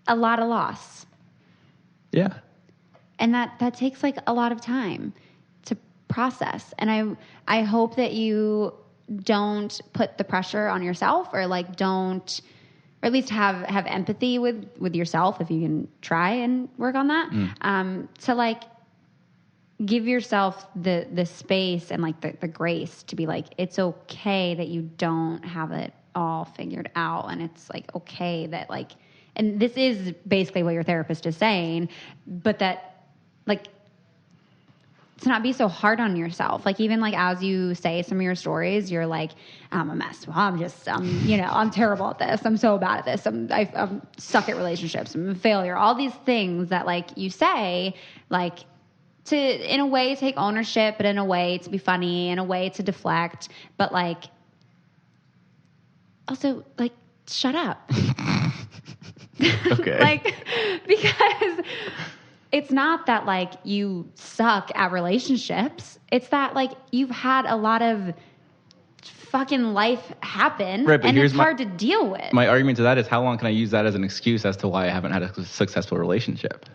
a lot of loss. Yeah. And that takes, like, a lot of time to process. And I hope that you don't put the pressure on yourself, or, like, don't, or at least have empathy with yourself, if you can try and work on that. To, like, give yourself the space and, like, the grace to be like, it's okay that you don't have it all figured out. And it's, like, okay that, like, and this is basically what your therapist is saying, but that, like, to not be so hard on yourself. Like, even, like, as you say some of your stories, you're like, I'm a mess. Well, I'm terrible at this. I'm so bad at this. I'm suck at relationships. I'm a failure. All these things that, like, you say, like, to, in a way, take ownership, but in a way to be funny, in a way to deflect, but, like, also, like, shut up. Okay. Like, because it's not that, like, you suck at relationships. It's that, like, you've had a lot of fucking life happen, right, but and here's it's hard to deal with. My argument to that is, how long can I use that as an excuse as to why I haven't had a successful relationship?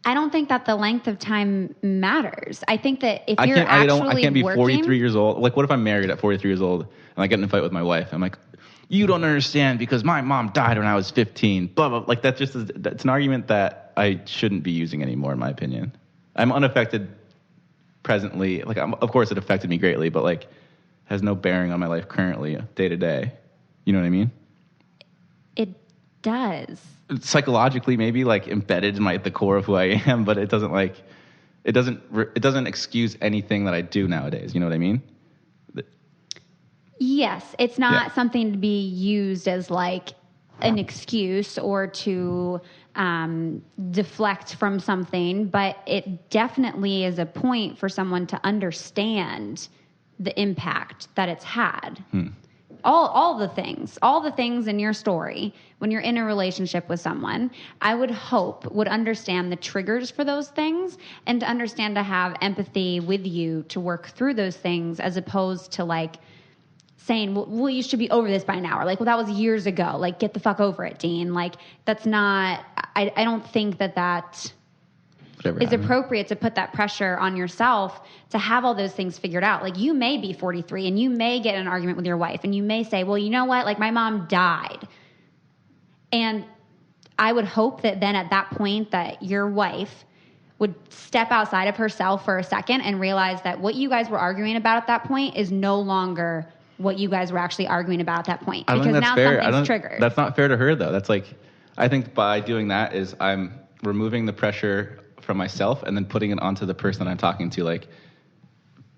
I don't think that the length of time matters. I think that if I you're can't be working, 43 years old. Like, what if I'm married at 43 years old and I get in a fight with my wife? I'm like, you don't understand because my mom died when I was 15. Blah, blah. Like, that's an argument that I shouldn't be using anymore, in my opinion. I'm unaffected presently. Like, of course, it affected me greatly, but, like, has no bearing on my life currently, day to day. You know what I mean? It does. Psychologically, maybe, like, embedded in the core of who I am, but it doesn't excuse anything that I do nowadays. You know what I mean? Yes, it's not something to be used as, like, an excuse or to deflect from something, but it definitely is a point for someone to understand the impact that it's had. All the things in your story, when you're in a relationship with someone, I would hope would understand the triggers for those things, and to understand to have empathy with you to work through those things, as opposed to, like, saying, well, you should be over this by now. Or, like, well, that was years ago. Like, get the fuck over it, Dean. Like, that's not, I don't think that is appropriate to put that pressure on yourself to have all those things figured out. Like, you may be 43 and you may get in an argument with your wife and you may say, well, you know what? Like, my mom died. And I would hope that then at that point that your wife would step outside of herself for a second and realize that what you guys were arguing about at that point is no longer what you guys were actually arguing about at that point. I don't because think that's now fair. something's triggered. That's not fair to her, though. That's, like, I think by doing that is I'm removing the pressure from myself and then putting it onto the person that I'm talking to, like,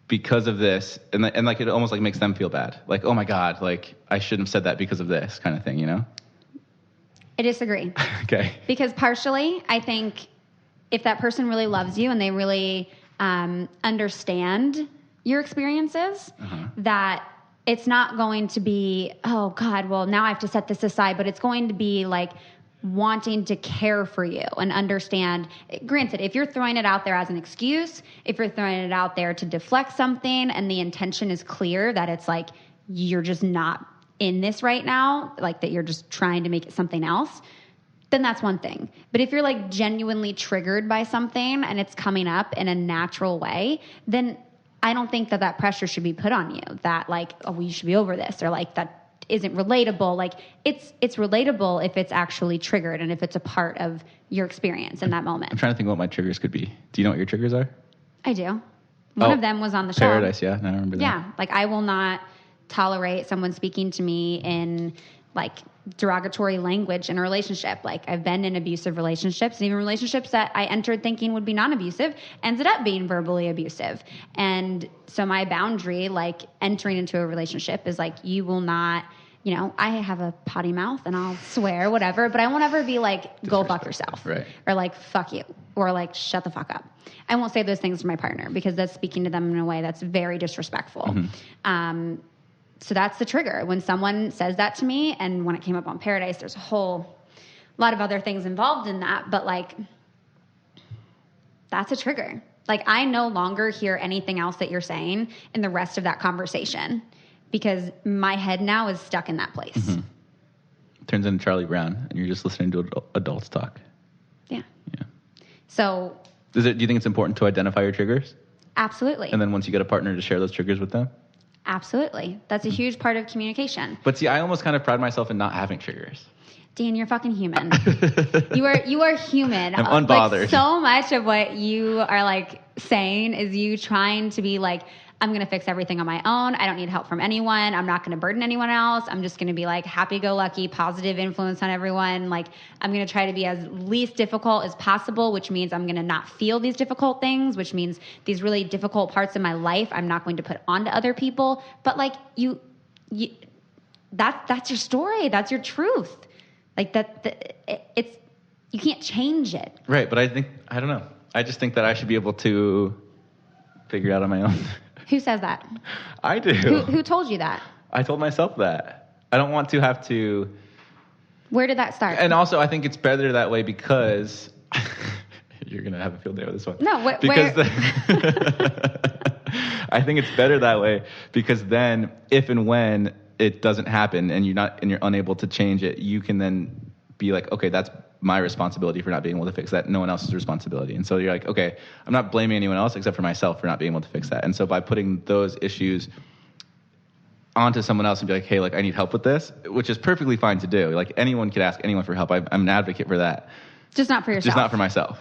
because of this, and like, it almost, like, makes them feel bad. Like, oh my God, like, I shouldn't have said that because of this kind of thing, you know? I disagree. Okay. Because partially, I think if that person really loves you and they really understand your experiences, that it's not going to be, oh God, well, now I have to set this aside, but it's going to be, like, wanting to care for you and understand. Granted, if you're throwing it out there as an excuse, if you're throwing it out there to deflect something and the intention is clear that it's like you're just not in this right now, like that you're just trying to make it something else, then that's one thing. But if you're, like, genuinely triggered by something and it's coming up in a natural way, then I don't think that pressure should be put on you, that, like, oh, well, you should be over this, or, like, that isn't relatable. Like, it's relatable if it's actually triggered and if it's a part of your experience in that moment. I'm trying to think what my triggers could be. Do you know what your triggers are? I do. One of them was on the show. Paradise, yeah. I remember that. Yeah. Like, I will not tolerate someone speaking to me in, like, derogatory language in a relationship. Like, I've been in abusive relationships, and even relationships that I entered thinking would be non-abusive ended up being verbally abusive. And so my boundary, like, entering into a relationship is, like, you will not, you know, I have a potty mouth and I'll swear, whatever, but I won't ever be like, go fuck yourself. Right. Or, like, fuck you. Or, like, shut the fuck up. I won't say those things to my partner because that's speaking to them in a way that's very disrespectful. So that's the trigger. When someone says that to me, and when it came up on Paradise, there's a whole lot of other things involved in that, but like, that's a trigger. Like, I no longer hear anything else that you're saying in the rest of that conversation because my head now is stuck in that place. Mm-hmm. Turns into Charlie Brown, and you're just listening to adults talk. Yeah. Yeah. So, do you think it's important to identify your triggers? Absolutely. And then once you get a partner, to share those triggers with them? Absolutely. That's a huge part of communication. But see, I almost kind of pride myself in not having triggers. Dan, you're fucking human. You are human. I'm unbothered. Like, so much of what you are like saying is you trying to be like, I'm going to fix everything on my own. I don't need help from anyone. I'm not going to burden anyone else. I'm just going to be like happy-go-lucky, positive influence on everyone. Like, I'm going to try to be as least difficult as possible, which means I'm going to not feel these difficult things, which means these really difficult parts of my life I'm not going to put onto other people. But like you that's your story. That's your truth. Like it's you can't change it. Right, but I don't know. I just think that I should be able to figure it out on my own. Who says that? I do. Who told you that? I told myself that. I don't want to have to. Where did that start? And also, I think it's better that way because you're going to have a field day with this one. No, I think it's better that way because then if and when it doesn't happen and you're unable to change it, you can then be like, okay, that's my responsibility for not being able to fix that. No one else's responsibility. And so you're like, okay, I'm not blaming anyone else except for myself for not being able to fix that. And so by putting those issues onto someone else and be like, hey, like I need help with this, which is perfectly fine to do. Like anyone could ask anyone for help. I'm an advocate for that. Just not for yourself. Just not for myself.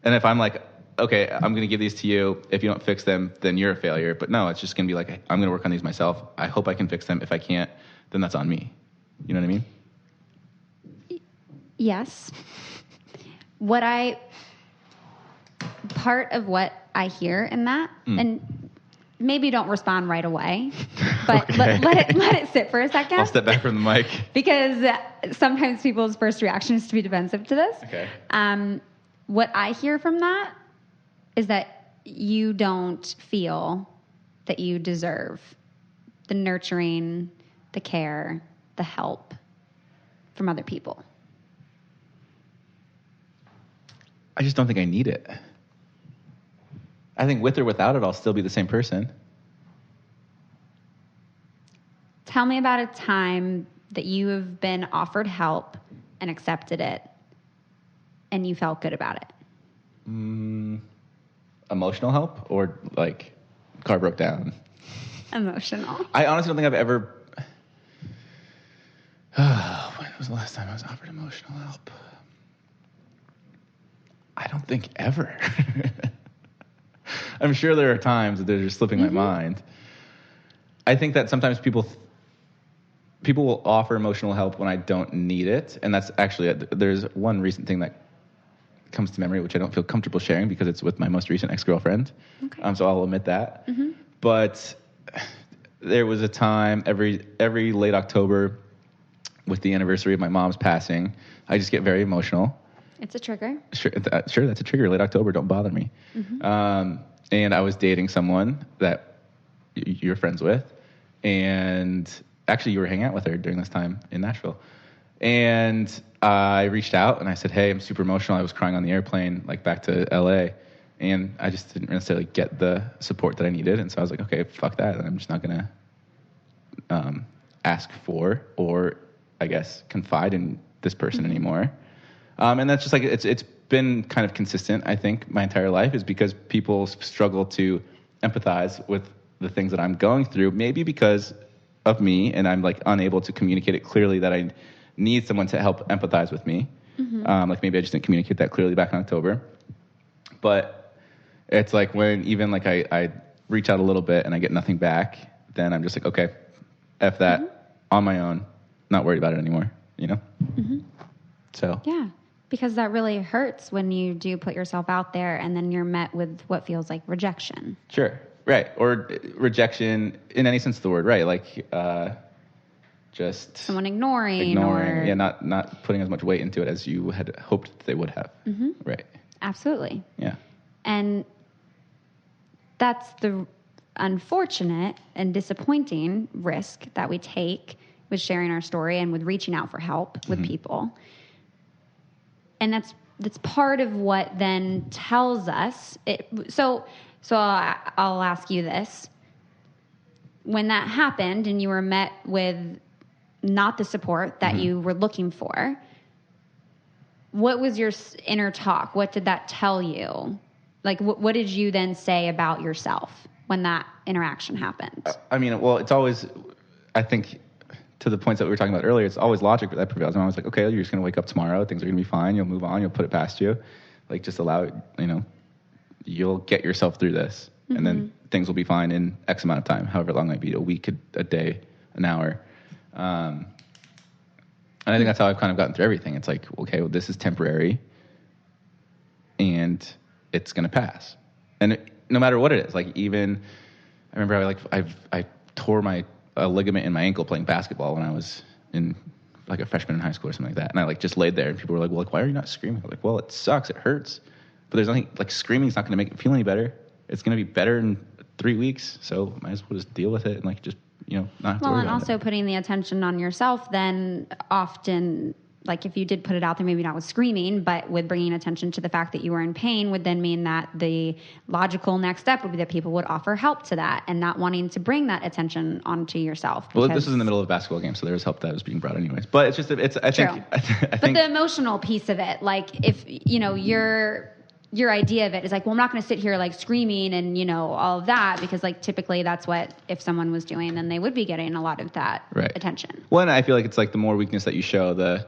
And if I'm like, okay, I'm going to give these to you. If you don't fix them, then you're a failure. But no, it's just going to be like, I'm going to work on these myself. I hope I can fix them. If I can't, then that's on me. You know what I mean? Yes. Part of what I hear in that, and maybe don't respond right away, but okay. let it sit for a second. I'll step back from the mic. Because sometimes people's first reaction is to be defensive to this. Okay. What I hear from that is that you don't feel that you deserve the nurturing, the care, the help from other people. I just don't think I need it. I think with or without it, I'll still be the same person. Tell me about a time that you have been offered help and accepted it, and you felt good about it. Emotional help or like car broke down? Emotional. I honestly don't think I've ever... when was the last time I was offered emotional help? I don't think ever. I'm sure there are times that they're just slipping my mind. I think that sometimes people will offer emotional help when I don't need it. And that's actually, there's one recent thing that comes to memory, which I don't feel comfortable sharing because it's with my most recent ex-girlfriend. Okay. So I'll omit that. Mm-hmm. But there was a time every late October with the anniversary of my mom's passing, I just get very emotional. It's a trigger. Sure, that's a trigger. Late October, don't bother me. Mm-hmm. And I was dating someone that you're friends with, and actually you were hanging out with her during this time in Nashville. And I reached out and I said, hey, I'm super emotional. I was crying on the airplane, like back to LA, and I just didn't necessarily get the support that I needed. And so I was like, okay, fuck that. And I'm just not going to ask for, or I guess confide in this person anymore. And that's just like, it's been kind of consistent, I think, my entire life, is because people struggle to empathize with the things that I'm going through, maybe because of me, and I'm like unable to communicate it clearly that I need someone to help empathize with me. Mm-hmm. Like maybe I just didn't communicate that clearly back in October. But it's like when even like I reach out a little bit and I get nothing back, then I'm just like, okay, F that, on my own, not worried about it anymore, you know? Mm-hmm. So. Yeah. Because that really hurts when you do put yourself out there and then you're met with what feels like rejection. Sure. Right. Or rejection in any sense of the word, right? Like just... someone ignoring. Or... yeah, not putting as much weight into it as you had hoped they would have. Mm-hmm. Right. Absolutely. Yeah. And that's the unfortunate and disappointing risk that we take with sharing our story and with reaching out for help with people. And that's part of what then tells us it. So I'll ask you this. When that happened and you were met with not the support that you were looking for, what was your inner talk? What did that tell you? Like, what did you then say about yourself when that interaction happened? I mean, well, it's always, I think, to the points that we were talking about earlier, it's always logic that prevails. I'm always like, okay, you're just going to wake up tomorrow. Things are going to be fine. You'll move on. You'll put it past you. Like, just allow it, you'll get yourself through this. And then things will be fine in X amount of time, however long it might be, a week, a day, an hour. And I think that's how I've kind of gotten through everything. It's like, okay, well, this is temporary, and it's going to pass. And no matter what it is, like even, I remember I tore a ligament in my ankle playing basketball when I was in like a freshman in high school or something like that. And I just laid there, and people were like, well, why are you not screaming? I was like, well, it sucks. It hurts. But there's nothing, screaming's not going to make it feel any better. It's going to be better in 3 weeks. So might as well just deal with it and just, not have to worry about it. Well, and also putting the attention on yourself then often, if you did put it out there, maybe not with screaming, but with bringing attention to the fact that you were in pain would then mean that the logical next step would be that people would offer help to that and not wanting to bring that attention onto yourself. Well, this was in the middle of a basketball game, so there was help that was being brought anyways. But it's just, I think. But the emotional piece of it, if, your idea of it is well, I'm not going to sit here screaming and, all of that, because typically that's what, if someone was doing, then they would be getting a lot of that attention. Well, and I feel like it's the more weakness that you show,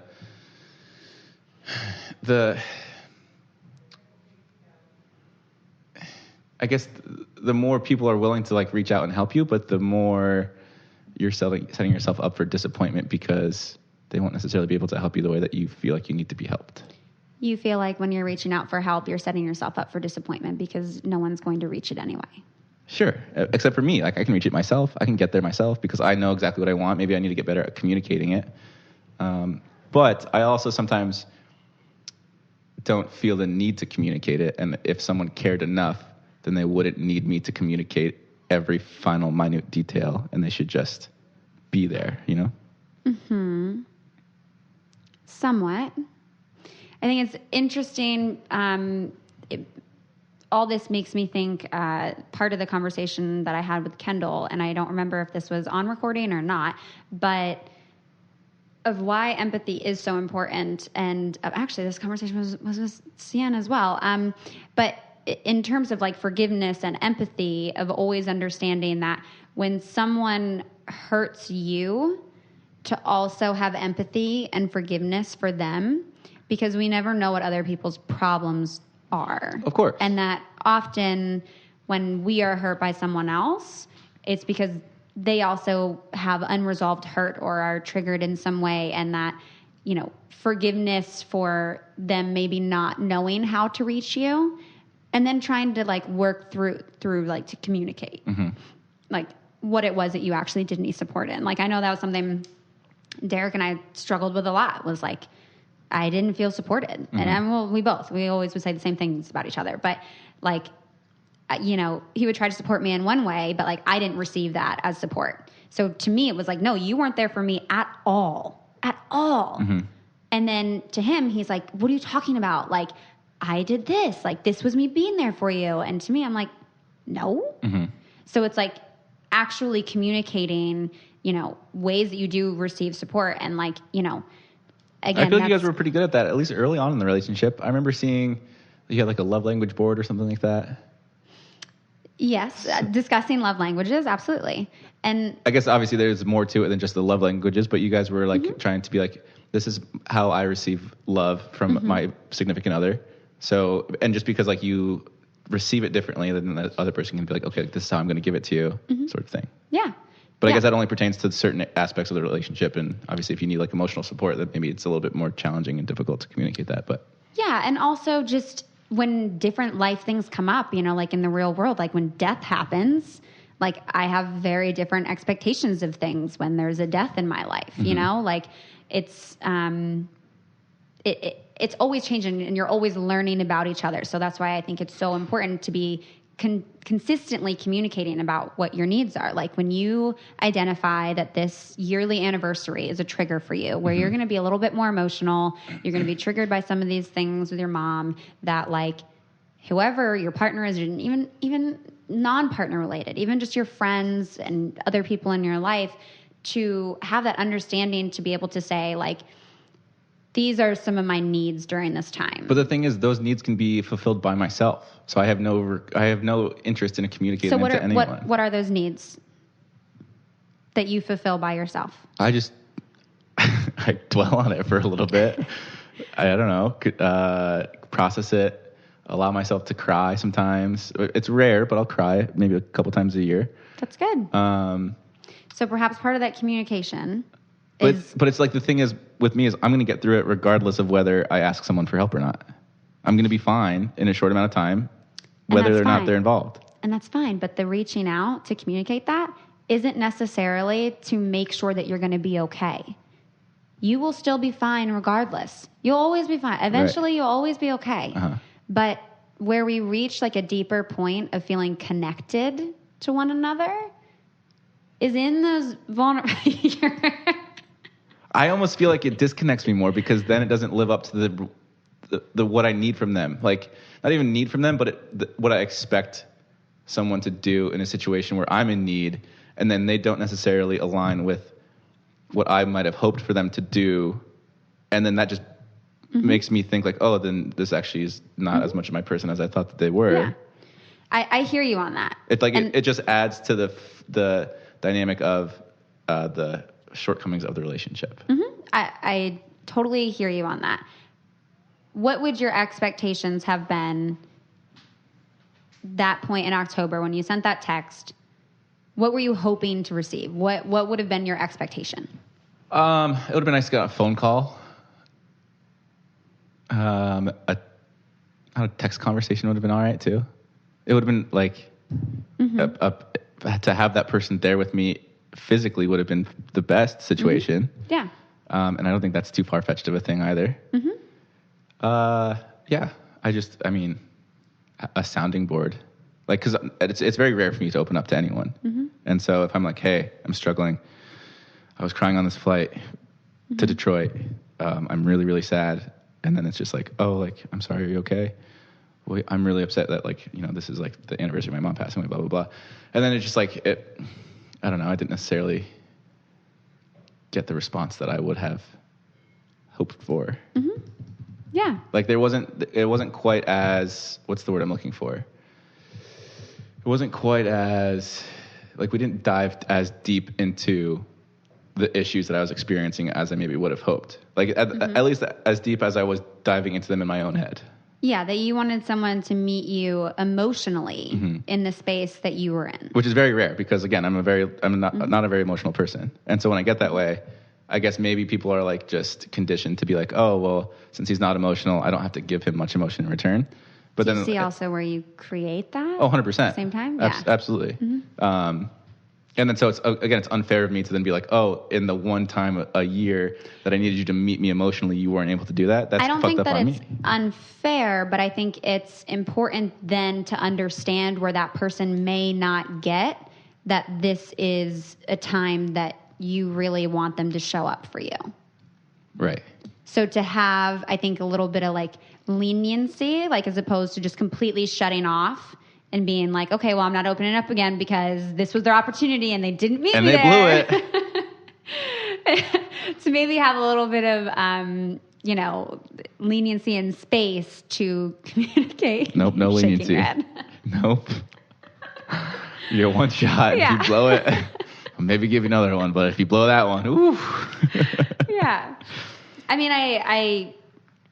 I guess the more people are willing to reach out and help you, but the more you're setting yourself up for disappointment because they won't necessarily be able to help you the way that you feel like you need to be helped. You feel like when you're reaching out for help, you're setting yourself up for disappointment because no one's going to reach it anyway. Sure. Except for me. I can reach it myself. I can get there myself because I know exactly what I want. Maybe I need to get better at communicating it. But I also sometimes don't feel the need to communicate it. And if someone cared enough, then they wouldn't need me to communicate every final minute detail, and they should just be there, Mm-hmm. Somewhat. I think it's interesting. All this makes me think part of the conversation that I had with Kendall, and I don't remember if this was on recording or not, but of why empathy is so important. And actually, this conversation was with Sienna as well. But in terms of forgiveness and empathy, of always understanding that when someone hurts you, to also have empathy and forgiveness for them, because we never know what other people's problems are. Of course. And that often when we are hurt by someone else, it's because they also have unresolved hurt or are triggered in some way, and that, forgiveness for them maybe not knowing how to reach you, and then trying to work through to communicate what it was that you actually did need support in. I know that was something Derek and I struggled with a lot, was I didn't feel supported. Mm-hmm. And we always would say the same things about each other. But he would try to support me in one way, but I didn't receive that as support. So to me, it was no, you weren't there for me at all. Mm-hmm. And then to him, he's what are you talking about? I did this, this was me being there for you. And to me, I'm no. Mm-hmm. So it's actually communicating, ways that you do receive support. And again, I feel like you guys were pretty good at that, at least early on in the relationship. I remember seeing you had a love language board or something like that. Yes, discussing love languages, absolutely. And I guess obviously there's more to it than just the love languages, but you guys were mm-hmm. trying to be this is how I receive love from mm-hmm. my significant other. So, and just because you receive it differently, then the other person can be okay, this is how I'm going to give it to you, mm-hmm. sort of thing. Yeah. But I guess that only pertains to certain aspects of the relationship. And obviously if you need emotional support, then maybe it's a little bit more challenging and difficult to communicate that. But yeah. And also just when different life things come up, in the real world, when death happens, I have very different expectations of things when there's a death in my life, mm-hmm. It's always changing, and you're always learning about each other. So that's why I think it's so important to be consistently communicating about what your needs are. Like when you identify that this yearly anniversary is a trigger for you, where you're going to be a little bit more emotional, you're going to be triggered by some of these things with your mom, that like whoever your partner is, even non-partner related, even just your friends and other people in your life, to have that understanding to be able to say like, these are some of my needs during this time. But the thing is, those needs can be fulfilled by myself. So I have no interest in communicating them to anyone. What are those needs that you fulfill by yourself? I just I dwell on it for a little bit. I don't know, process it, allow myself to cry sometimes. It's rare, but I'll cry maybe a couple times a year. That's good. So perhaps part of that communication. But it's like the thing is with me is I'm going to get through it regardless of whether I ask someone for help or not. I'm going to be fine in a short amount of time, whether or not they're involved. And that's fine. But the reaching out to communicate that isn't necessarily to make sure that you're going to be okay. You will still be fine regardless. You'll always be fine. Eventually, You'll always be okay. Uh-huh. But where we reach like a deeper point of feeling connected to one another is in those vulnerable... I almost feel like it disconnects me more because then it doesn't live up to the what I need from them. Like, not even need from them, but what I expect someone to do in a situation where I'm in need, and then they don't necessarily align with what I might have hoped for them to do, and then that just makes me think like, oh, then this actually is not as much of my person as I thought that they were. Yeah. I hear you on that. It's like it just adds to the dynamic of the shortcomings of the relationship. I totally hear you on that. What would your expectations have been that point in October when you sent that text? What were you hoping to receive? What would have been your expectation? It would have been nice to get a phone call. A text conversation would have been all right too. It would have been like to have that person there with me physically would have been the best situation. Yeah. And I don't think that's too far-fetched of a thing either. Yeah. I mean, a sounding board. Like, because it's very rare for me to open up to anyone. And so if I'm like, hey, I'm struggling. I was crying on this flight to Detroit. I'm really, really sad. And then it's just like, oh, like, I'm sorry, are you okay? Well, I'm really upset that, like, you know, this is like the anniversary of my mom passing away, blah, blah, blah. And then it's just like, I don't know, I didn't necessarily get the response that I would have hoped for. Yeah. Like it wasn't quite as, what's the word I'm looking for? It wasn't quite as, like we didn't dive as deep into the issues that I was experiencing as I maybe would have hoped. Like at least as deep as I was diving into them in my own head. Yeah, that you wanted someone to meet you emotionally in the space that you were in. Which is very rare because, again, I'm not a very emotional person. And so when I get that way, I guess maybe people are like just conditioned to be like, oh, well, since he's not emotional, I don't have to give him much emotion in return. But Do you see also where you create that? Oh, 100%. At the same time? Yeah. Absolutely. And then so it's unfair of me to then be like, oh, in the one time a year that I needed you to meet me emotionally, you weren't able to do that. That's I don't fucked think up that on it's me. unfair, but I think it's important then to understand where that person may not get that this is a time that you really want them to show up for you. Right. So to have, I think, a little bit of like leniency, like as opposed to just completely shutting off and being like, okay, well, I'm not opening up again because this was their opportunity and they didn't meet me there. And they blew it. To maybe have a little bit of, leniency and space to communicate. Nope, no leniency. Nope. You're one shot. Yeah. If you blow it, I'll maybe give you another one. But if you blow that one, ooh. Yeah. I mean,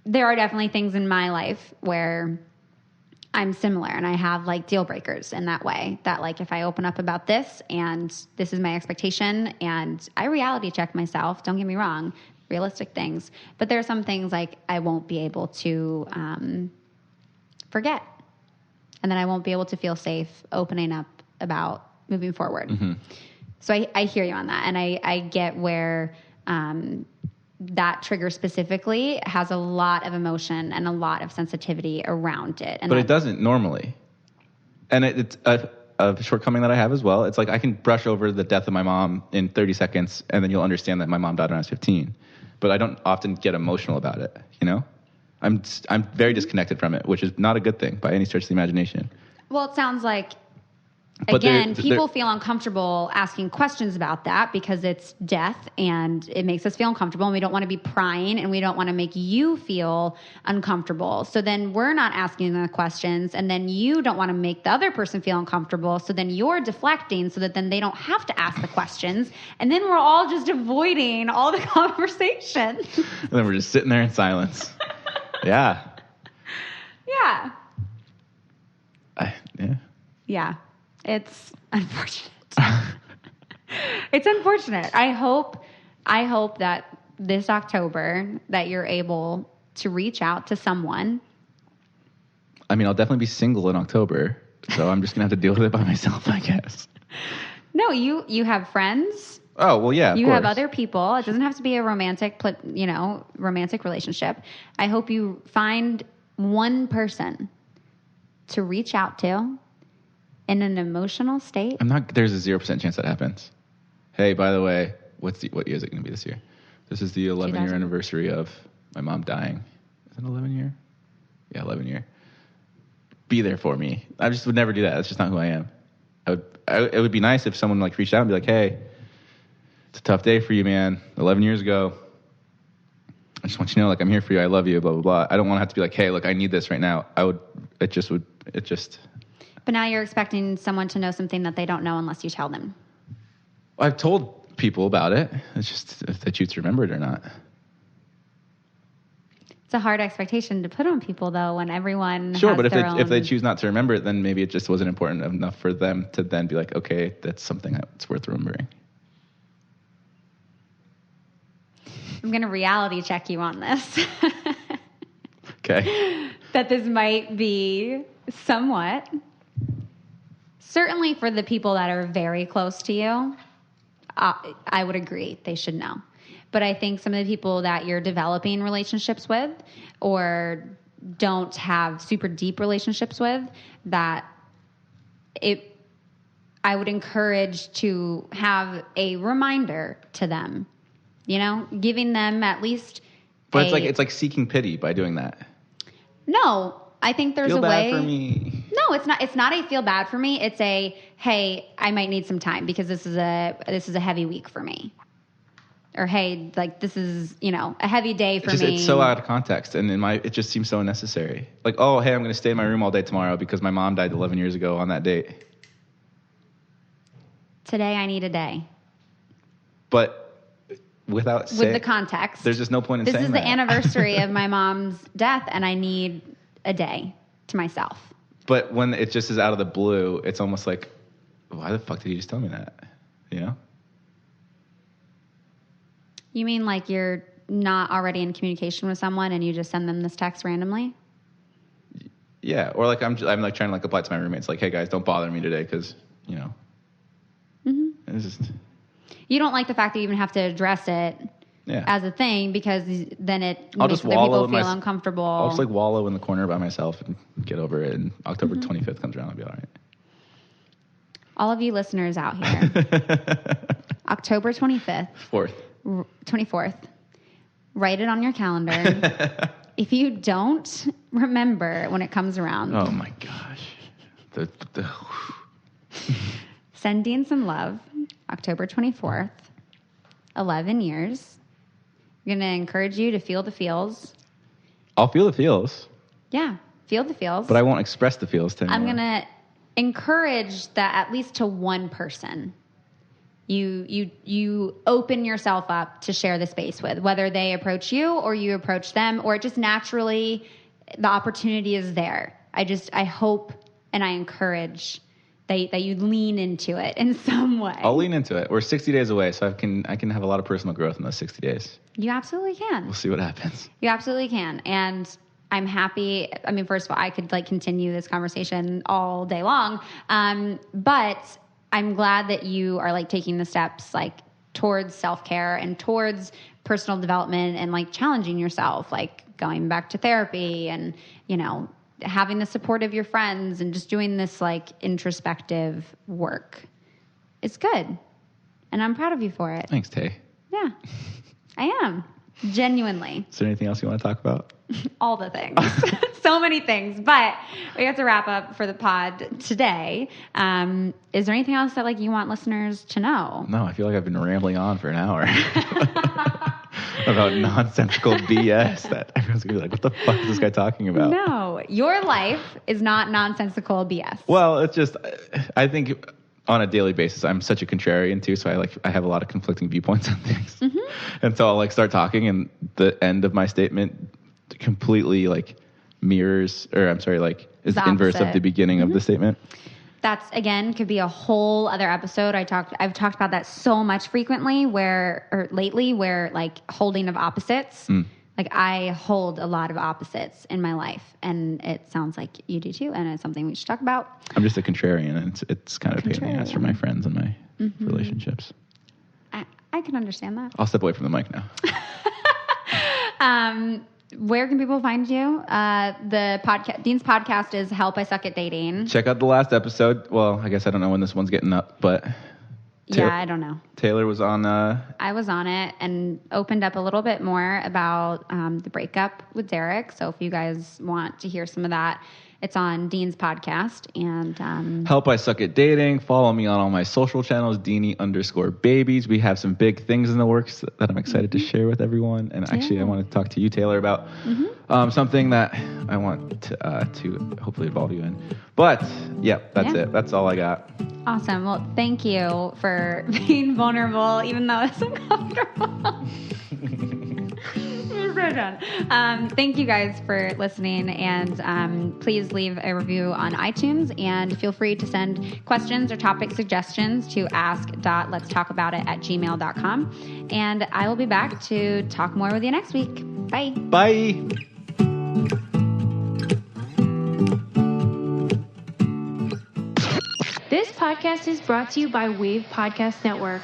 there are definitely things in my life where I'm similar and I have like deal breakers in that way that like if I open up about this and this is my expectation and I reality check myself, don't get me wrong, realistic things, but there are some things like I won't be able to forget and then I won't be able to feel safe opening up about moving forward. So I hear you on that and I get where that trigger specifically has a lot of emotion and a lot of sensitivity around it. And but it doesn't normally. And it's a shortcoming that I have as well. It's like I can brush over the death of my mom in 30 seconds, and then you'll understand that my mom died when I was 15. But I don't often get emotional about it, you know? I'm very disconnected from it, which is not a good thing by any stretch of the imagination. Well, it sounds like, But again, people feel uncomfortable asking questions about that because it's death and it makes us feel uncomfortable, and we don't want to be prying, and we don't want to make you feel uncomfortable. So then we're not asking the questions, and then you don't want to make the other person feel uncomfortable. So then you're deflecting so that then they don't have to ask the questions. And then we're all just avoiding all the conversation. And then we're just sitting there in silence. Yeah. Yeah. Yeah. Yeah. It's unfortunate. It's unfortunate. I hope that this October that you're able to reach out to someone. I mean, I'll definitely be single in October, so I'm just going to have to deal with it by myself, I guess. No, you have friends. Oh, well, yeah, You have other people. It doesn't have to be a romantic relationship. I hope you find one person to reach out to in an emotional state. There's a 0% chance that happens. Hey, by the way, what year is it going to be this year? This is the 11-year anniversary of my mom dying. Is it 11 year? Yeah, 11 year. Be there for me. I just would never do that. That's just not who I am. It would be nice if someone like reached out and be like, hey, it's a tough day for you, man. 11 years ago. I just want you to know, like, I'm here for you. I love you, blah, blah, blah. I don't want to have to be like, hey, look, I need this right now. It just. But now you're expecting someone to know something that they don't know unless you tell them. I've told people about it. It's just if they choose to remember it or not. It's a hard expectation to put on people, though, when everyone Sure, has but their own... if they choose not to remember it, then maybe it just wasn't important enough for them to then be like, okay, that's something that's worth remembering. Mm-hmm. I'm going to reality check you on this. Okay. That this might be somewhat... Certainly for the people that are very close to you, I would agree. They should know. But I think some of the people that you're developing relationships with or don't have super deep relationships with, I would encourage to have a reminder to them, giving them at least But it's like seeking pity by doing that. No, I think there's feel a way. Feel bad for me. No, it's not. It's not a feel bad for me. It's a, hey, I might need some time because this is a heavy week for me. Or hey, like this is a heavy day for me. It's so out of context, and it just seems so unnecessary. Like, oh, hey, I'm going to stay in my room all day tomorrow because my mom died 11 years ago on that date. Today I need a day. But with the context, there's just no point in saying that. This is the anniversary of my mom's death, and I need a day to myself. But when it just is out of the blue, it's almost like, why the fuck did you just tell me that? You mean like you're not already in communication with someone and you just send them this text randomly? Yeah, or like I'm like trying to like apply it to my roommates, like, hey guys, don't bother me today because Mm-hmm. It's just. You don't like the fact that you even have to address it as a thing because then it makes other people feel uncomfortable. I'll just like wallow in the corner by myself and get over it. And October 25th comes around, I'll be all right. All of you listeners out here, October 25th, 24th, write it on your calendar. If you don't remember when it comes around, oh my gosh, sending some love. October 24th, 11 years. I'm going to encourage you to feel the feels. I'll feel the feels. Yeah, feel the feels. But I won't express the feels to anyone. I'm going to encourage that at least to one person. You open yourself up to share the space with, whether they approach you or you approach them, or it just naturally, the opportunity is there. I hope and I encourage that you lean into it in some way. I'll lean into it. We're 60 days away, so I can have a lot of personal growth in those 60 days. You absolutely can. We'll see what happens. You absolutely can. And I'm happy. I mean, first of all, I could like continue this conversation all day long. But I'm glad that you are like taking the steps like towards self-care and towards personal development and like challenging yourself, like going back to therapy and, having the support of your friends and just doing this like introspective work. It's good. And I'm proud of you for it. Thanks, Tay. Yeah, I am. Genuinely. Is there anything else you want to talk about? All the things. So many things. But we have to wrap up for the pod today. Is there anything else that like you want listeners to know? No, I feel like I've been rambling on for an hour about nonsensical BS that everyone's going to be like, what the fuck is this guy talking about? No, your life is not nonsensical BS. Well, it's just, I think on a daily basis, I'm such a contrarian too, so I have a lot of conflicting viewpoints on things. Mm-hmm. And so I'll like start talking and the end of my statement completely like mirrors, or I'm sorry, like is the inverse of the beginning of the statement. That's, again, could be a whole other episode. I've talked about that so much lately where like holding of opposites. Like I hold a lot of opposites in my life, and it sounds like you do too, and it's something we should talk about. I'm just a contrarian, and it's kind of a pain in the ass for my friends and my relationships. I can understand that. I'll step away from the mic now. Where can people find you? The podcast, Dean's podcast is Help I Suck at Dating. Check out the last episode. Well, I guess I don't know when this one's getting up, but I don't know. Taylor was on. I was on it and opened up a little bit more about the breakup with Derek. So if you guys want to hear some of that, it's on Dean's podcast. And Help I Suck at Dating. Follow me on all my social channels, Deanie_babies. We have some big things in the works that I'm excited to share with everyone. And actually, I want to talk to you, Taylor, about something that I want to hopefully involve you in. But yeah, that's it. That's all I got. Awesome. Well, thank you for being vulnerable, even though it's uncomfortable. You're so done. Thank you guys for listening, and please leave a review on iTunes, and feel free to send questions or topic suggestions to ask.letstalkaboutit@gmail.com, and I will be back to talk more with you next week. Bye. Bye. This podcast is brought to you by Wave Podcast Network.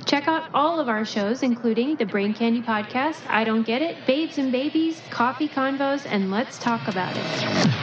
Check out all of our shows, including the Brain Candy Podcast, I Don't Get It, Babes and Babies, Coffee Convos, and Let's Talk About It.